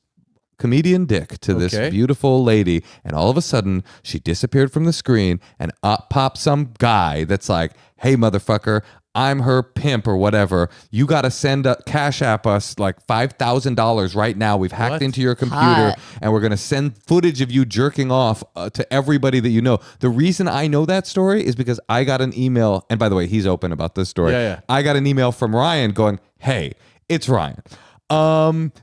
[SPEAKER 1] comedian dick to this beautiful lady, and all of a sudden she disappeared from the screen, and up pops some guy that's like, hey motherfucker, I'm her pimp or whatever, you gotta send a cash app us like $5,000 right now. We've hacked into your computer and we're gonna send footage of you jerking off to everybody that you know. The reason I know that story is because I got an email, and by the way, he's open about this story. I got an email from Ryan going, hey, it's Ryan.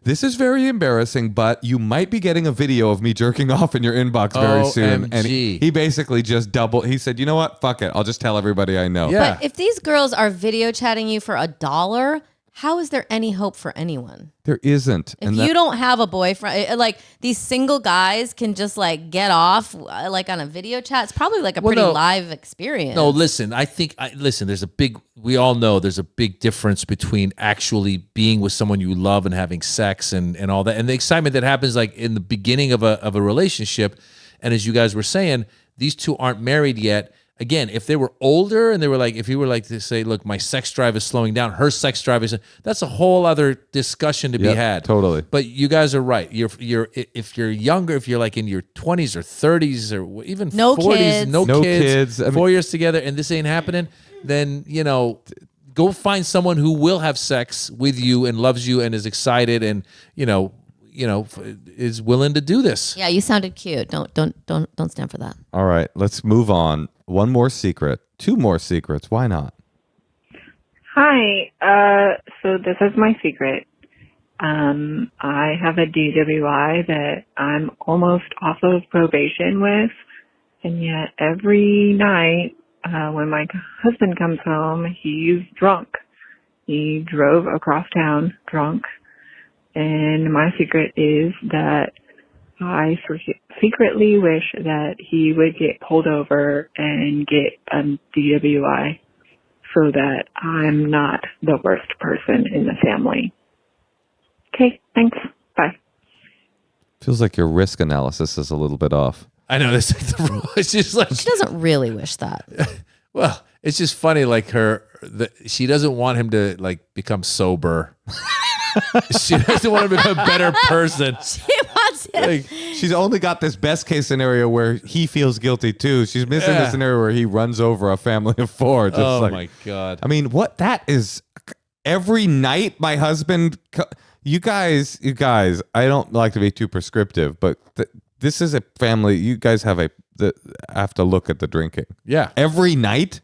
[SPEAKER 1] This is very embarrassing, but you might be getting a video of me jerking off in your inbox very soon. And he basically just he said, you know what? Fuck it. I'll just tell everybody I know.
[SPEAKER 2] Yeah. But if these girls are video chatting you for $1, how is there any hope for anyone?
[SPEAKER 1] There isn't.
[SPEAKER 2] If you don't have a boyfriend, like these single guys can just like get off like on a video chat. It's probably like a pretty live experience.
[SPEAKER 3] No, listen, we all know there's a big difference between actually being with someone you love and having sex and all that. And the excitement that happens like in the beginning of a relationship. And as you guys were saying, these two aren't married yet. Again, if they were older and they were like, if you were like to say, look, my sex drive is slowing down, her sex drive is, that's a whole other discussion to be had.
[SPEAKER 1] Totally.
[SPEAKER 3] But you guys are right. If you're younger, if you're like in your 20s or 30s or even 40s, no kids, 4 years together, and this ain't happening, then, go find someone who will have sex with you and loves you and is excited and, is willing to do this.
[SPEAKER 2] Yeah, you sounded cute. Don't stand for that.
[SPEAKER 1] All right, let's move on. One more secret. 2 more secrets. Why not?
[SPEAKER 6] Hi. So this is my secret. I have a DWI that I'm almost off of probation with, and yet every night when my husband comes home, he's drunk. He drove across town drunk. And my secret is that I secretly wish that he would get pulled over and get a DWI so that I'm not the worst person in the family. Okay, thanks. Bye.
[SPEAKER 1] Feels like your risk analysis is a little bit off.
[SPEAKER 3] I know. It's just like
[SPEAKER 2] she doesn't really wish that.
[SPEAKER 3] Well, it's just funny. Like she doesn't want him to like become sober. She doesn't want to become a better person.
[SPEAKER 2] She wants him.
[SPEAKER 1] Like, she's only got this best case scenario where he feels guilty too. She's missing the scenario where he runs over a family of 4. Just
[SPEAKER 3] my God.
[SPEAKER 1] I mean, what that is every night my husband, you guys, I don't like to be too prescriptive, but this is a family. You guys have to look at the drinking.
[SPEAKER 3] Yeah.
[SPEAKER 1] Every night.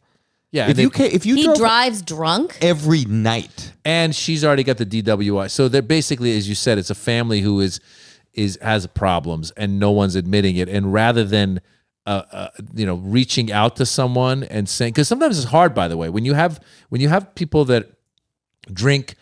[SPEAKER 3] Yeah,
[SPEAKER 1] if you
[SPEAKER 2] drives drunk
[SPEAKER 1] every night,
[SPEAKER 3] and she's already got the DWI. So they're basically, as you said, it's a family who has problems, and no one's admitting it. And rather than reaching out to someone and saying, because sometimes it's hard, by the way, when you have people that drink.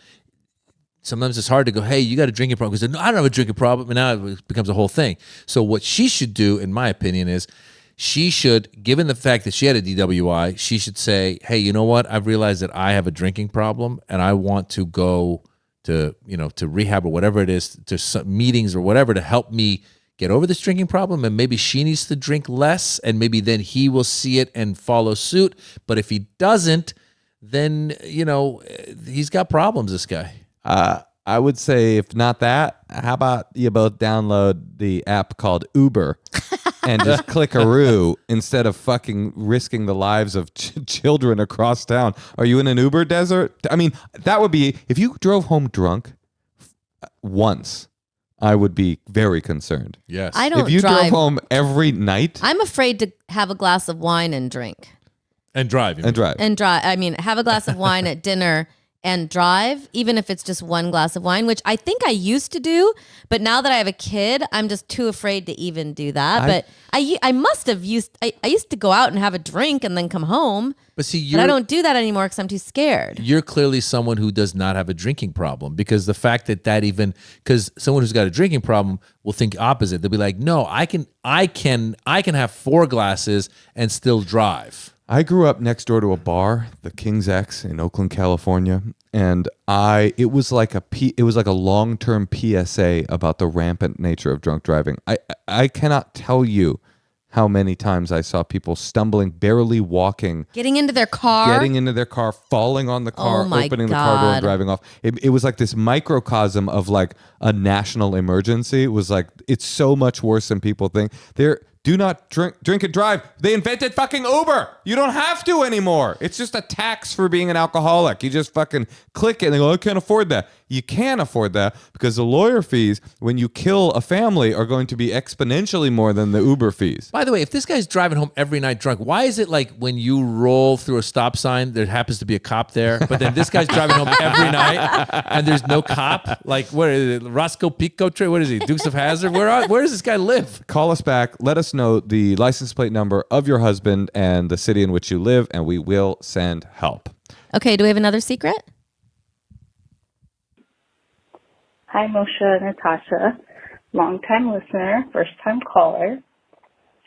[SPEAKER 3] Sometimes it's hard to go, hey, you got a drinking problem. Because no, I don't have a drinking problem, and now it becomes a whole thing. So what she should do, in my opinion, is she should, given the fact that she had a DWI, she should say, hey, you know what? I've realized that I have a drinking problem and I want to go to rehab or whatever it is, to some meetings or whatever to help me get over this drinking problem. And maybe she needs to drink less and maybe then he will see it and follow suit. But if he doesn't, then, he's got problems, this guy.
[SPEAKER 1] I would say if not that, how about you both download the app called Uber and just click a roo instead of fucking risking the lives of children across town. Are you in an Uber desert? I mean, that would be, if you drove home drunk once, I would be very concerned.
[SPEAKER 3] Yes.
[SPEAKER 2] I don't
[SPEAKER 1] If you
[SPEAKER 2] drive.
[SPEAKER 1] drove home every night.
[SPEAKER 2] I'm afraid to have a glass of wine and drink.
[SPEAKER 3] And drive.
[SPEAKER 2] I mean, have a glass of wine at dinner and drive, even if it's just one glass of wine, which I think I used to do. But now that I have a kid, I'm just too afraid to even do that. But I must have I used to go out and have a drink and then come home. But I don't do that anymore because I'm too scared.
[SPEAKER 3] You're clearly someone who does not have a drinking problem, because the fact because someone who's got a drinking problem will think opposite. They'll be like, no, I can have 4 glasses and still drive.
[SPEAKER 1] I grew up next door to a bar, the King's X in Oakland, California, and it was like a long-term PSA about the rampant nature of drunk driving. I cannot tell you how many times I saw people stumbling, barely walking,
[SPEAKER 2] getting into their car,
[SPEAKER 1] falling on the car, opening the car door and driving off. It was like this microcosm of like a national emergency. It was like, it's so much worse than people think. Do not drink and drive. They invented fucking Uber. You don't have to anymore. It's just a tax for being an alcoholic. You just fucking click it and they go, I can't afford that. You can't afford that because the lawyer fees when you kill a family are going to be exponentially more than the Uber fees.
[SPEAKER 3] By the way, if this guy's driving home every night drunk, why is it like when you roll through a stop sign, there happens to be a cop there, but then this guy's driving home every night and there's no cop? Like, what is it? Roscoe Pico? What is he? Dukes of Hazzard? Where does this guy live?
[SPEAKER 1] Call us back. Let us know the license plate number of your husband and the city in which you live, and we will send help.
[SPEAKER 2] Okay, do we have another secret?
[SPEAKER 7] Hi, Moshe and Natasha. Long-time listener, first-time caller.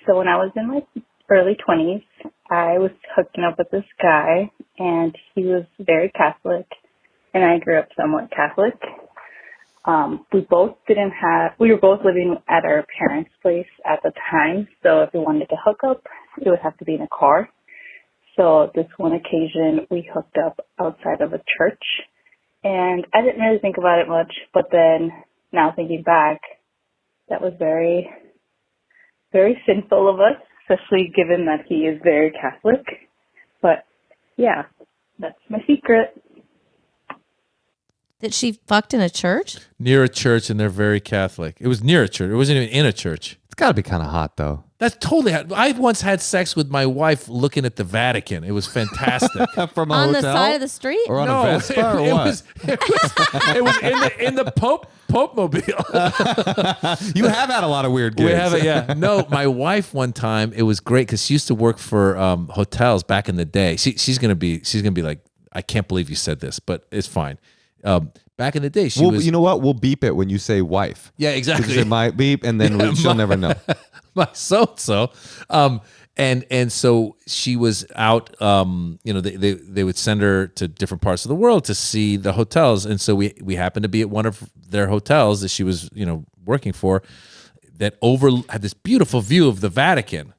[SPEAKER 7] So when I was in my early 20s, I was hooking up with this guy, and he was very Catholic, and I grew up somewhat Catholic. We were both living at our parents' place at the time, so if we wanted to hook up, it would have to be in a car. So this one occasion, we hooked up outside of a church, and I didn't really think about it much, but then now thinking back, that was very, very sinful of us, especially given that he is very Catholic. But yeah, that's my secret.
[SPEAKER 2] That she fucked in a church?
[SPEAKER 3] Near a church, and they're very Catholic. It was near a church. It wasn't even in a church.
[SPEAKER 1] It's got to be kind of hot, though.
[SPEAKER 3] That's totally hot. I once had sex with my wife looking at the Vatican. It was fantastic.
[SPEAKER 1] From a
[SPEAKER 2] on
[SPEAKER 1] hotel?
[SPEAKER 2] the side of the street?
[SPEAKER 1] Or on a Vespa or what?
[SPEAKER 3] It was in the Pope mobile.
[SPEAKER 1] You have had a lot of weird gigs.
[SPEAKER 3] We have it, yeah. No, my wife one time, it was great because she used to work for hotels back in the day. She's gonna be like, I can't believe you said this, but it's fine. Back in the day, she was.
[SPEAKER 1] You know what? We'll beep it when you say wife.
[SPEAKER 3] Yeah, exactly.
[SPEAKER 1] It might beep, and then she'll never know.
[SPEAKER 3] My so. And so she was out. They would send her to different parts of the world to see the hotels, and so we happened to be at one of their hotels that she was working for, that had this beautiful view of the Vatican.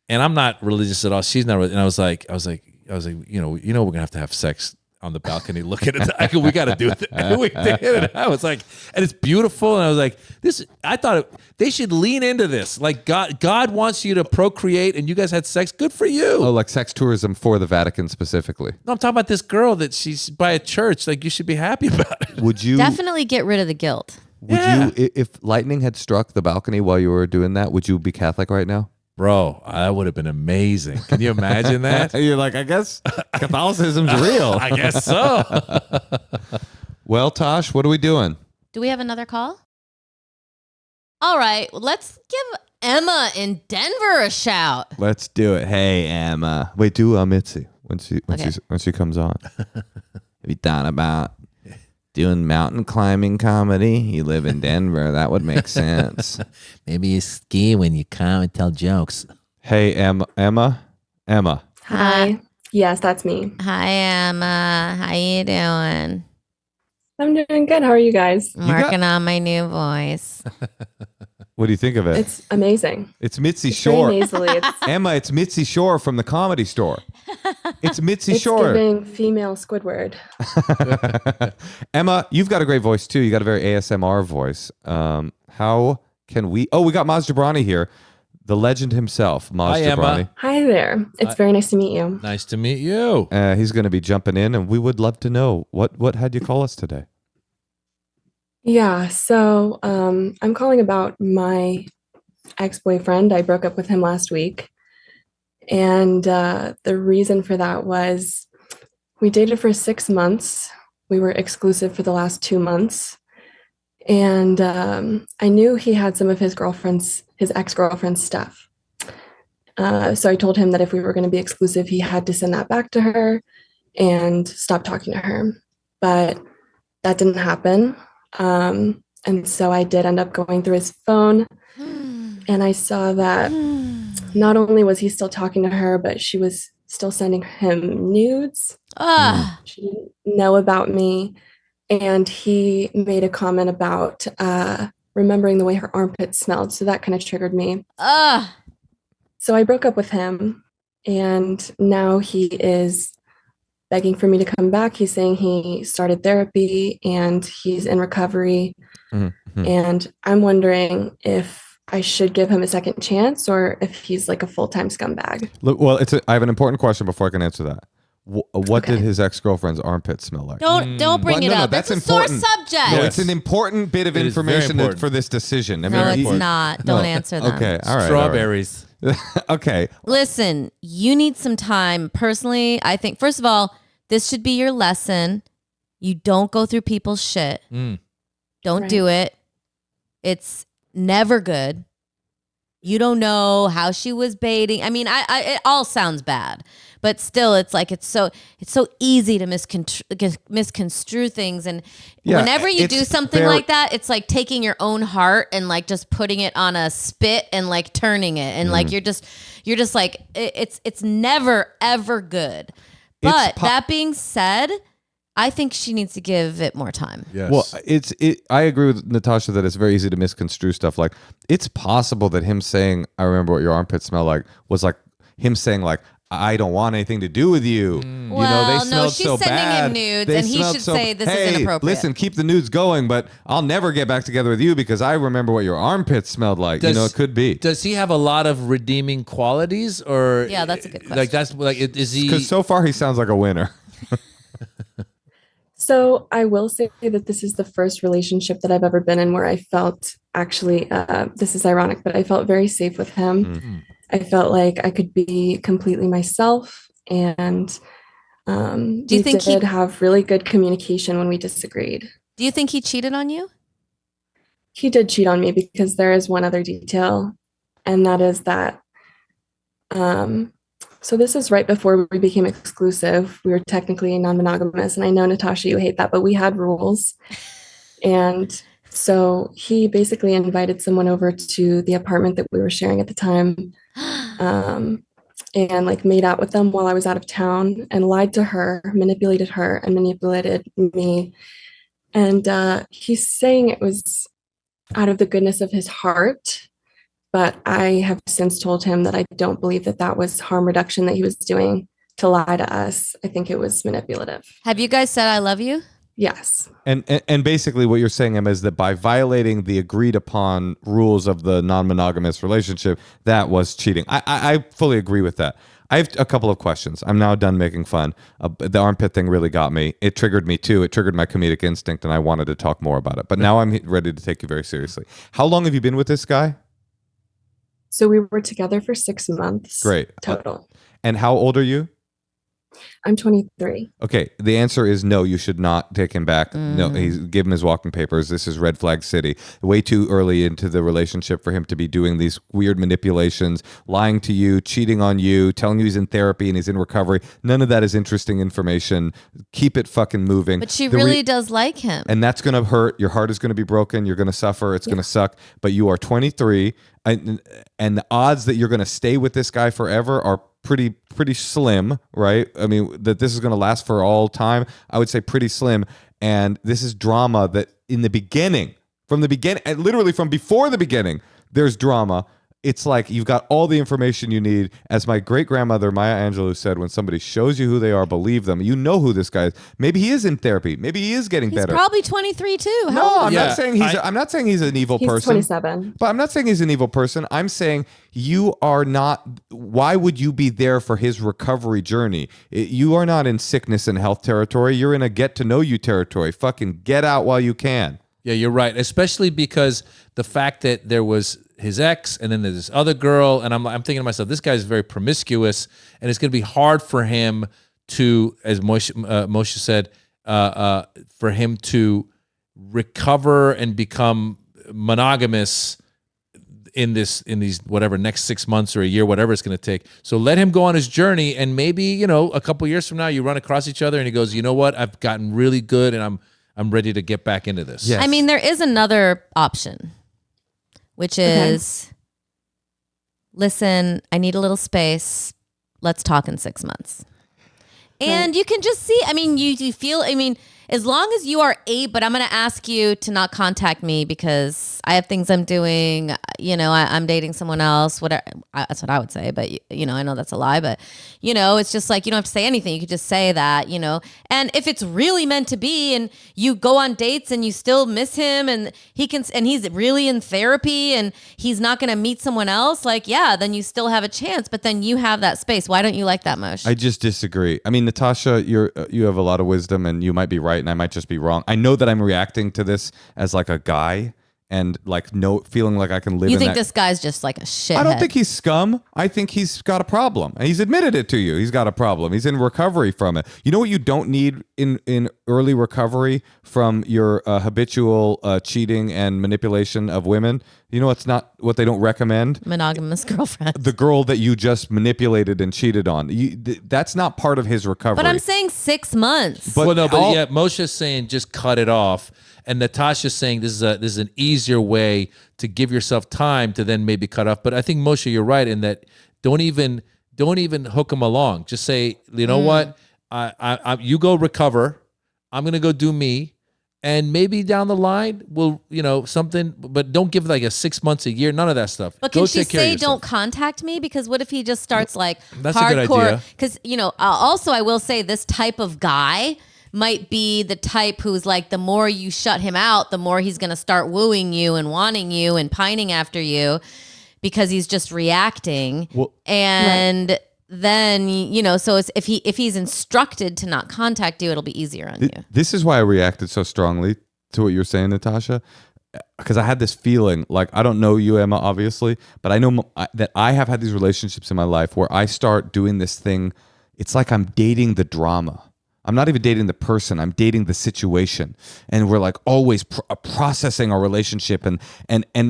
[SPEAKER 3] And I'm not religious at all. She's not. And I was like, we're gonna have sex on the balcony looking at we got to do it. We did it. I was like, and it's beautiful. And I was like, I thought they should lean into this. Like God wants you to procreate, and you guys had sex. Good for you.
[SPEAKER 1] Oh, like sex tourism for the Vatican specifically.
[SPEAKER 3] No, I'm talking about this girl that she's by a church. Like, you should be happy about it.
[SPEAKER 1] Would you
[SPEAKER 2] definitely get rid of the guilt?
[SPEAKER 1] Would you, if lightning had struck the balcony while you were doing that, would you be Catholic right now?
[SPEAKER 3] Bro, that would have been amazing. Can you imagine that?
[SPEAKER 1] You're like, I guess Catholicism's real.
[SPEAKER 3] I guess so.
[SPEAKER 1] Well, Tosh, what are we doing?
[SPEAKER 2] Do we have another call? All right, let's give Emma in Denver a shout.
[SPEAKER 1] Let's do it. Hey, Emma. Wait, do Mitzi when she comes on. Have you thought about doing mountain climbing comedy? You live in Denver. That would make sense.
[SPEAKER 3] Maybe you ski when you come and tell jokes.
[SPEAKER 1] Hey, Emma.
[SPEAKER 8] Hi. Yes, that's me.
[SPEAKER 2] Hi, Emma. How you doing?
[SPEAKER 8] I'm doing good. How are you guys?
[SPEAKER 2] I'm working on my new voice.
[SPEAKER 1] What do you think of it?
[SPEAKER 8] It's amazing.
[SPEAKER 1] It's Mitzi Shore.
[SPEAKER 8] Very nasally.
[SPEAKER 1] Emma, it's Mitzi Shore from the Comedy Store. It's Mitzi Shore.
[SPEAKER 8] It's giving female Squidward.
[SPEAKER 1] Emma, you've got a great voice too. You got a very ASMR voice. How can we? Oh, we got Maz Jobrani here, the legend himself, Maz Jobrani.
[SPEAKER 3] Emma.
[SPEAKER 8] Hi there. It's very nice to meet you.
[SPEAKER 3] Nice to meet you.
[SPEAKER 1] He's going to be jumping in, and we would love to know what had you call us today.
[SPEAKER 8] Yeah, so I'm calling about my ex-boyfriend. I broke up with him last week. And the reason for that was we dated for 6 months. we were exclusive for the last 2 months. And I knew he had some of his ex-girlfriend's stuff. So I told him that if we were going to be exclusive, he had to send that back to her and stop talking to her. But that didn't happen. And so I did end up going through his phone, and I saw that not only was he still talking to her, but she was still sending him nudes. She didn't know about me. And he made a comment about remembering the way her armpits smelled. So that kind of triggered me. So I broke up with him, and now he is begging for me to come back. He's saying he started therapy and he's in recovery. Mm-hmm. And I'm wondering if I should give him a second chance or if he's like a full-time scumbag.
[SPEAKER 1] Look, well, I have an important question before I can answer that. What did his ex-girlfriend's armpit smell like?
[SPEAKER 2] Don't bring it up. That's it's a sore subject.
[SPEAKER 1] No, it's an important bit of information for this decision.
[SPEAKER 2] I mean, it's not. Don't answer that.
[SPEAKER 1] Okay, all right.
[SPEAKER 3] Strawberries.
[SPEAKER 1] All right. Okay.
[SPEAKER 2] Listen, you need some time. Personally, I think, first of all, this should be your lesson. You don't go through people's shit. Don't do it. It's never good. You don't know how she was baiting. I mean, it all sounds bad, but still, it's like it's so easy to misconstrue things. And whenever you do something like that, it's like taking your own heart and like just putting it on a spit and like turning it, and like you're just like it's never ever good. But that being said, I think she needs to give it more time.
[SPEAKER 1] Yes. Well, I agree with Natasha that it's very easy to misconstrue stuff. Like, it's possible that him saying, "I remember what your armpits smell like," was like him saying, like, "I don't want anything to do with you."
[SPEAKER 2] Well, they smelled she's so sending bad. Him nudes, and he should say this is inappropriate.
[SPEAKER 1] Listen, keep the nudes going, but I'll never get back together with you because I remember what your armpits smelled like. It could be.
[SPEAKER 3] Does he have a lot of redeeming qualities, or
[SPEAKER 2] yeah, that's a good question.
[SPEAKER 3] Is he?
[SPEAKER 1] Because so far he sounds like a winner.
[SPEAKER 8] So I will say that this is the first relationship that I've ever been in where I felt actually, this is ironic, but I felt very safe with him. Mm-hmm. I felt like I could be completely myself, and do you think he did have really good communication when we disagreed?
[SPEAKER 2] Do you think he cheated on you?
[SPEAKER 8] He did cheat on me because there is one other detail, and that is that so this is right before we became exclusive. We were technically non-monogamous, and I know, Natasha, you hate that, but we had rules. And so he basically invited someone over to the apartment that we were sharing at the time, and like made out with them while I was out of town, and lied to her, manipulated her, and manipulated me. And he's saying it was out of the goodness of his heart. But I have since told him that I don't believe that that was harm reduction that he was doing to lie to us. I think it was manipulative.
[SPEAKER 2] Have you guys said I love you?
[SPEAKER 8] Yes.
[SPEAKER 1] And basically what you're saying, Emma, is that by violating the agreed upon rules of the non-monogamous relationship, that was cheating. I fully agree with that. I have a couple of questions. I'm now done making fun. The armpit thing really got me. It triggered me too. It triggered my comedic instinct, and I wanted to talk more about it. But now I'm ready to take you very seriously. How long have you been with this guy?
[SPEAKER 8] So we were together for 6 months.
[SPEAKER 1] Great.
[SPEAKER 8] Total.
[SPEAKER 1] And how old are you?
[SPEAKER 8] I'm 23.
[SPEAKER 1] Okay. The answer is no, you should not take him back. No, give him his walking papers. This is red flag city. Way too early into the relationship for him to be doing these weird manipulations, lying to you, cheating on you, telling you he's in therapy and he's in recovery. None of that is interesting information. Keep it fucking moving.
[SPEAKER 2] But she really does like him.
[SPEAKER 1] And that's going to hurt. Your heart is going to be broken. You're going to suffer. It's going to suck. But you are 23. And the odds that you're going to stay with this guy forever are pretty slim, right? I mean, that this is going to last for all time, I would say pretty slim. And this is drama that from the beginning, and literally from before the beginning, there's drama. It's like you've got all the information you need. As my great-grandmother, Maya Angelou, said, when somebody shows you who they are, believe them. You know who this guy is. Maybe he is in therapy. Maybe he is getting better.
[SPEAKER 2] He's probably 23 too.
[SPEAKER 1] I'm not saying he's an evil person.
[SPEAKER 8] He's 27.
[SPEAKER 1] But I'm not saying he's an evil person. I'm saying you are not. Why would you be there for his recovery journey? You are not in sickness and health territory. You're in a get to know you territory. Fucking get out while you can.
[SPEAKER 3] Yeah, you're right. Especially because the fact that there was his ex, and then there's this other girl, and I'm thinking to myself, this guy's very promiscuous, and it's going to be hard for him to, as Moshe said, for him to recover and become monogamous in these whatever next 6 months or a year, whatever it's going to take. So let him go on his journey, and maybe a couple years from now you run across each other and he goes, you know what, I've gotten really good and I'm ready to get back into this.
[SPEAKER 1] Yes.
[SPEAKER 2] I mean, there is another option, which is, listen, I need a little space. Let's talk in 6 months. And you can just see, I mean, you feel, I mean, as long as you are but I'm going to ask you to not contact me because I have things I'm doing, I'm dating someone else, whatever. That's what I would say. But, I know that's a lie, but, it's just like, you don't have to say anything. You could just say that, and if it's really meant to be and you go on dates and you still miss him and he's really in therapy and he's not going to meet someone else, like, yeah, then you still have a chance, but then you have that space. Why don't you like that, Moshe?
[SPEAKER 1] I just disagree. I mean, Natasha, you have a lot of wisdom and you might be right and I might just be wrong. I know that I'm reacting to this as like a guy and like feeling like I can live in that.
[SPEAKER 2] You think this guy's just like a shithead?
[SPEAKER 1] I don't think he's scum. I think he's got a problem. And he's admitted it to you. He's got a problem. He's in recovery from it. You know what you don't need in early recovery from your habitual cheating and manipulation of women? You know what's not what they don't recommend?
[SPEAKER 2] Monogamous girlfriend.
[SPEAKER 1] The girl that you just manipulated and cheated on. That's not part of his recovery.
[SPEAKER 2] But I'm saying 6 months.
[SPEAKER 3] But Moshe's saying just cut it off. And Natasha's saying this is an easier way to give yourself time to then maybe cut off. But I think, Moshe, you're right in that don't even hook him along. Just say, you know what, you go recover. I'm gonna go do me, and maybe down the line we'll something. But don't give like a 6 months, a year, none of that stuff.
[SPEAKER 2] But can she say don't contact me? Because what if he just starts like
[SPEAKER 3] that's
[SPEAKER 2] hardcore?
[SPEAKER 3] A good idea.
[SPEAKER 2] Because also I will say this type of guy might be the type who's like, the more you shut him out, the more he's going to start wooing you and wanting you and pining after you because he's just reacting. Then, so if he's instructed to not contact you, it'll be easier on you.
[SPEAKER 1] This is why I reacted so strongly to what you're saying, Natasha, because I had this feeling, like, I don't know you, Emma, obviously, but I know that I have had these relationships in my life where I start doing this thing. It's like I'm dating the drama. I'm not even dating the person. I'm dating the situation. And we're like always processing our relationship. And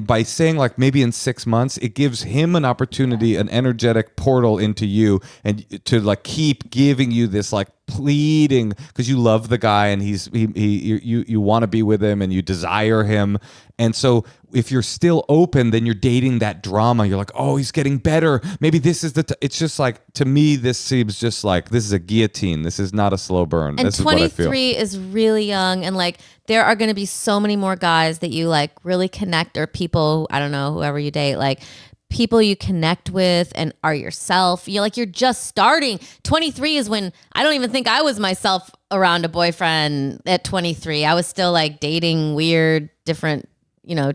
[SPEAKER 1] by saying like maybe in 6 months, it gives him an opportunity, an energetic portal into you, and to like keep giving you this like pleading because you love the guy and you want to be with him and you desire him. And so if you're still open, then you're dating that drama. You're like, oh, he's getting better. Maybe this is it's just like, to me, this seems just like, this is a guillotine. This is not a slow burn.
[SPEAKER 2] And
[SPEAKER 1] this is what I feel.
[SPEAKER 2] 23 is really young. And like, there are going to be so many more guys that you like really connect, or people, I don't know, whoever you date, like people you connect with and are yourself. You're just starting. 23 is when I don't even think I was myself around a boyfriend at 23. I was still like dating weird, different,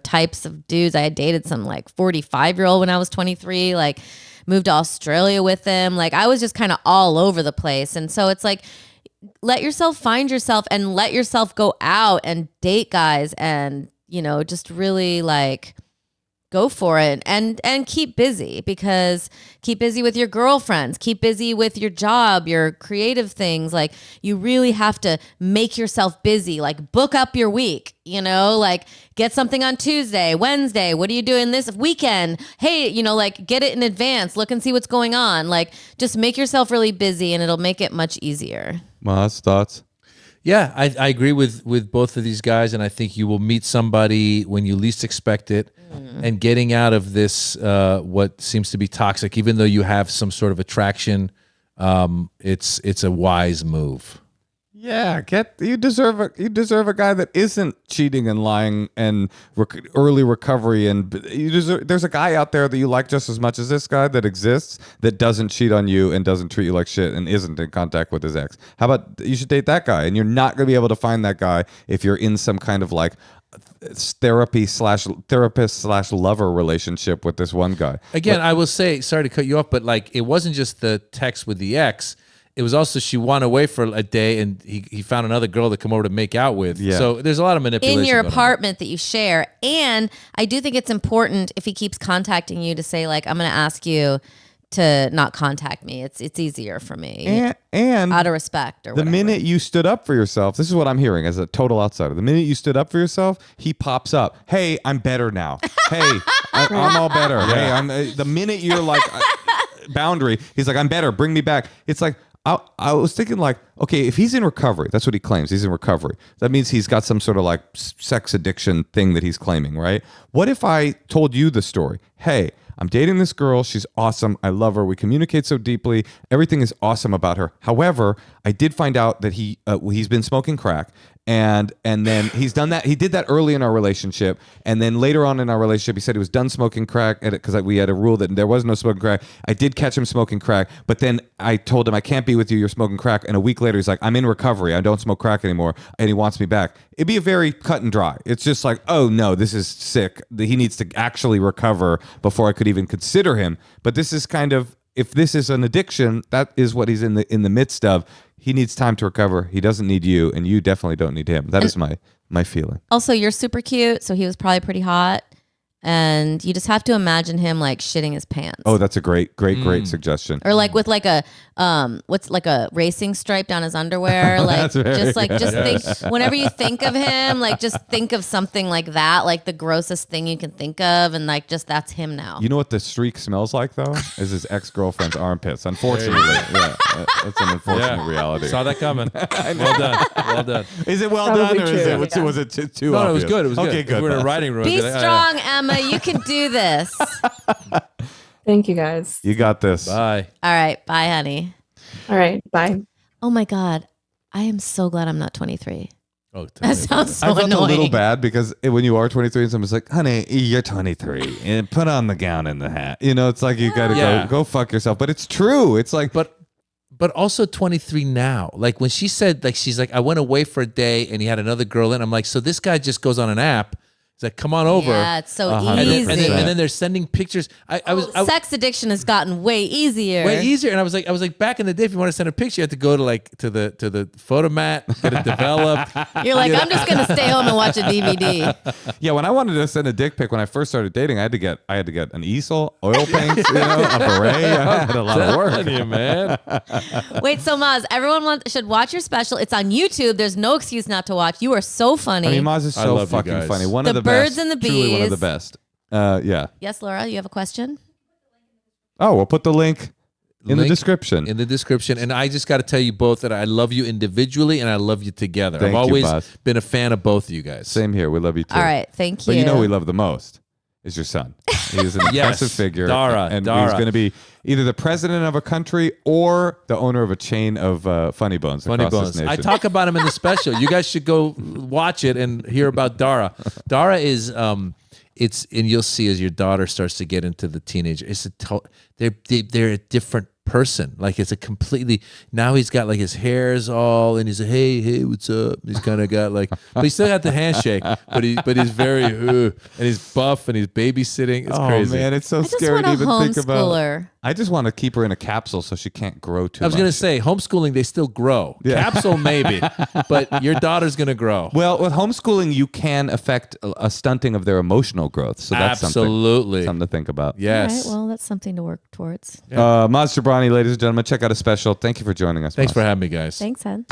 [SPEAKER 2] types of dudes. I had dated some like 45-year-old when I was 23, like moved to Australia with him. Like I was just kind of all over the place. And so it's like, let yourself find yourself and let yourself go out and date guys and, just really like go for it and keep busy, because keep busy with your girlfriends, keep busy with your job, your creative things. Like you really have to make yourself busy, like book up your week, like get something on Tuesday, Wednesday. What are you doing this weekend? Hey, like get it in advance, look and see what's going on. Like just make yourself really busy and it'll make it much easier.
[SPEAKER 1] Maz, thoughts?
[SPEAKER 3] Yeah, I agree with both of these guys, and I think you will meet somebody when you least expect it. And getting out of this, what seems to be toxic, even though you have some sort of attraction, it's a wise move.
[SPEAKER 1] Yeah, you deserve a guy that isn't cheating and lying and early recovery, and there's a guy out there that you like just as much as this guy that exists that doesn't cheat on you and doesn't treat you like shit and isn't in contact with his ex. How about you should date that guy? And you're not going to be able to find that guy if you're in some kind of like therapist/lover relationship with this one guy.
[SPEAKER 3] Again, I will say, sorry to cut you off, but like it wasn't just the text with the ex. It was also she went away for a day and he found another girl to come over to make out with. Yeah. So there's a lot of manipulation
[SPEAKER 2] in your apartment that you share. And I do think it's important if he keeps contacting you to say like, I'm going to ask you to not contact me. It's easier for me.
[SPEAKER 1] And
[SPEAKER 2] out of respect or whatever.
[SPEAKER 1] The minute you stood up for yourself, this is what I'm hearing as a total outsider. The minute you stood up for yourself, he pops up. Hey, I'm better now. Hey, I'm all better. Yeah. Hey, I'm the minute you're like boundary, he's like, I'm better. Bring me back. It's like I was thinking like, okay, if he's in recovery, that's what he claims. He's in recovery. That means he's got some sort of like sex addiction thing that he's claiming, right? What if I told you the story? Hey, I'm dating this girl. She's awesome. I love her. We communicate so deeply. Everything is awesome about her. However, I did find out that he's been smoking crack. And then he's done that. He did that early in our relationship. And then later on in our relationship, he said he was done smoking crack because we had a rule that there was no smoking crack. I did catch him smoking crack. But then I told him, I can't be with you. You're smoking crack. And a week later, he's like, I'm in recovery. I don't smoke crack anymore. And he wants me back. It'd be a very cut and dry. It's just like, oh, no, this is sick. He needs to actually recover before I could even consider him. But this is kind of, if this is an addiction, that is what he's in the midst of. He needs time to recover. He doesn't need you, and you definitely don't need him. That is my feeling.
[SPEAKER 2] Also, you're super cute, so he was probably pretty hot. And you just have to imagine him like shitting his pants.
[SPEAKER 1] Oh, that's a great suggestion.
[SPEAKER 2] Or like with like a what's like a racing stripe down his underwear. Like just think whenever you think of him, like just think of something like that, like the grossest thing you can think of, and like just that's him now.
[SPEAKER 1] You know what the streak smells like though? Is his ex-girlfriend's armpits. Unfortunately. Yeah. That's an unfortunate reality.
[SPEAKER 3] Saw that coming. Well done.
[SPEAKER 1] Is it well done or was it too
[SPEAKER 3] No,
[SPEAKER 1] obvious?
[SPEAKER 3] it was good. It was good.
[SPEAKER 1] Okay, good.
[SPEAKER 3] We're in a writing room.
[SPEAKER 2] Be strong, Emma. You can do this.
[SPEAKER 8] Thank you, guys.
[SPEAKER 1] You got this.
[SPEAKER 3] Bye.
[SPEAKER 2] All right. Bye, honey.
[SPEAKER 8] All right. Bye.
[SPEAKER 2] Oh my God. I am so glad I'm not 23.
[SPEAKER 3] Oh,
[SPEAKER 2] that sounds so
[SPEAKER 1] I felt
[SPEAKER 2] annoying.
[SPEAKER 1] a little bad because when you are 23 and someone's like, honey, you're 23 and put on the gown and the hat. You know, it's like you got to go fuck yourself. But it's true. It's like,
[SPEAKER 3] but also 23 now. Like when she said, like, she's like, I went away for a day and he had another girl in. I'm like, so this guy just goes on an app. He's like, come on over.
[SPEAKER 2] Yeah, it's so
[SPEAKER 3] easy.
[SPEAKER 2] easy.
[SPEAKER 3] And then they're sending pictures.
[SPEAKER 2] Sex addiction has gotten way easier.
[SPEAKER 3] Way easier. And I was like, back in the day, if you want to send a picture, you had to go to like to the photo mat, get it developed.
[SPEAKER 2] You're like, I'm just gonna stay home and watch a DVD.
[SPEAKER 1] Yeah, when I wanted to send a dick pic when I first started dating, I had to get an easel, oil paints, a beret. I had a lot of work.
[SPEAKER 3] You, man.
[SPEAKER 2] Wait, so Maz, everyone should watch your special. It's on YouTube. There's no excuse not to watch. You are so funny.
[SPEAKER 1] I mean, Maz is so fucking funny. One of the
[SPEAKER 2] birds
[SPEAKER 1] best,
[SPEAKER 2] and the bees.
[SPEAKER 1] truly one of the best. Yeah.
[SPEAKER 2] Yes, Laura, you have a question?
[SPEAKER 1] Oh, we'll put the link in the description.
[SPEAKER 3] In the description. And I just got to tell you both that I love you individually and I love you together. I've always been a fan of both of you guys.
[SPEAKER 1] Same here. We love you too.
[SPEAKER 2] All right. Thank you.
[SPEAKER 1] But you know who we love the most is your son. He's an impressive figure.
[SPEAKER 3] Dara.
[SPEAKER 1] He's going to be either the president of a country or the owner of a chain of Funny Bones across this nation.
[SPEAKER 3] I talk about him in the special. You guys should go watch it and hear about Dara. Dara is... and you'll see as your daughter starts to get into the teenager, they're a different person. Like it's a completely, now he's got like his hair's all, and he's like, hey, what's up? He's kind of got like, but he still got the handshake, but he's very, and he's buff and he's babysitting. It's crazy.
[SPEAKER 1] Oh man, it's so scary to even think about.
[SPEAKER 2] Homeschooler.
[SPEAKER 1] I just want to keep her in a capsule so she can't grow too much.
[SPEAKER 3] I was going to say, homeschooling, they still grow. Yeah. Capsule, maybe, but your daughter's going to grow.
[SPEAKER 1] Well, with homeschooling, you can affect a stunting of their emotional growth. So that's
[SPEAKER 3] absolutely
[SPEAKER 1] something to think about.
[SPEAKER 3] Yes.
[SPEAKER 2] All right, well, that's something to work towards.
[SPEAKER 1] Maz Jobrani, ladies and gentlemen, check out a special. Thank you for joining us.
[SPEAKER 3] Thanks
[SPEAKER 1] Maz.
[SPEAKER 3] for having me, guys.
[SPEAKER 2] Thanks, Ed.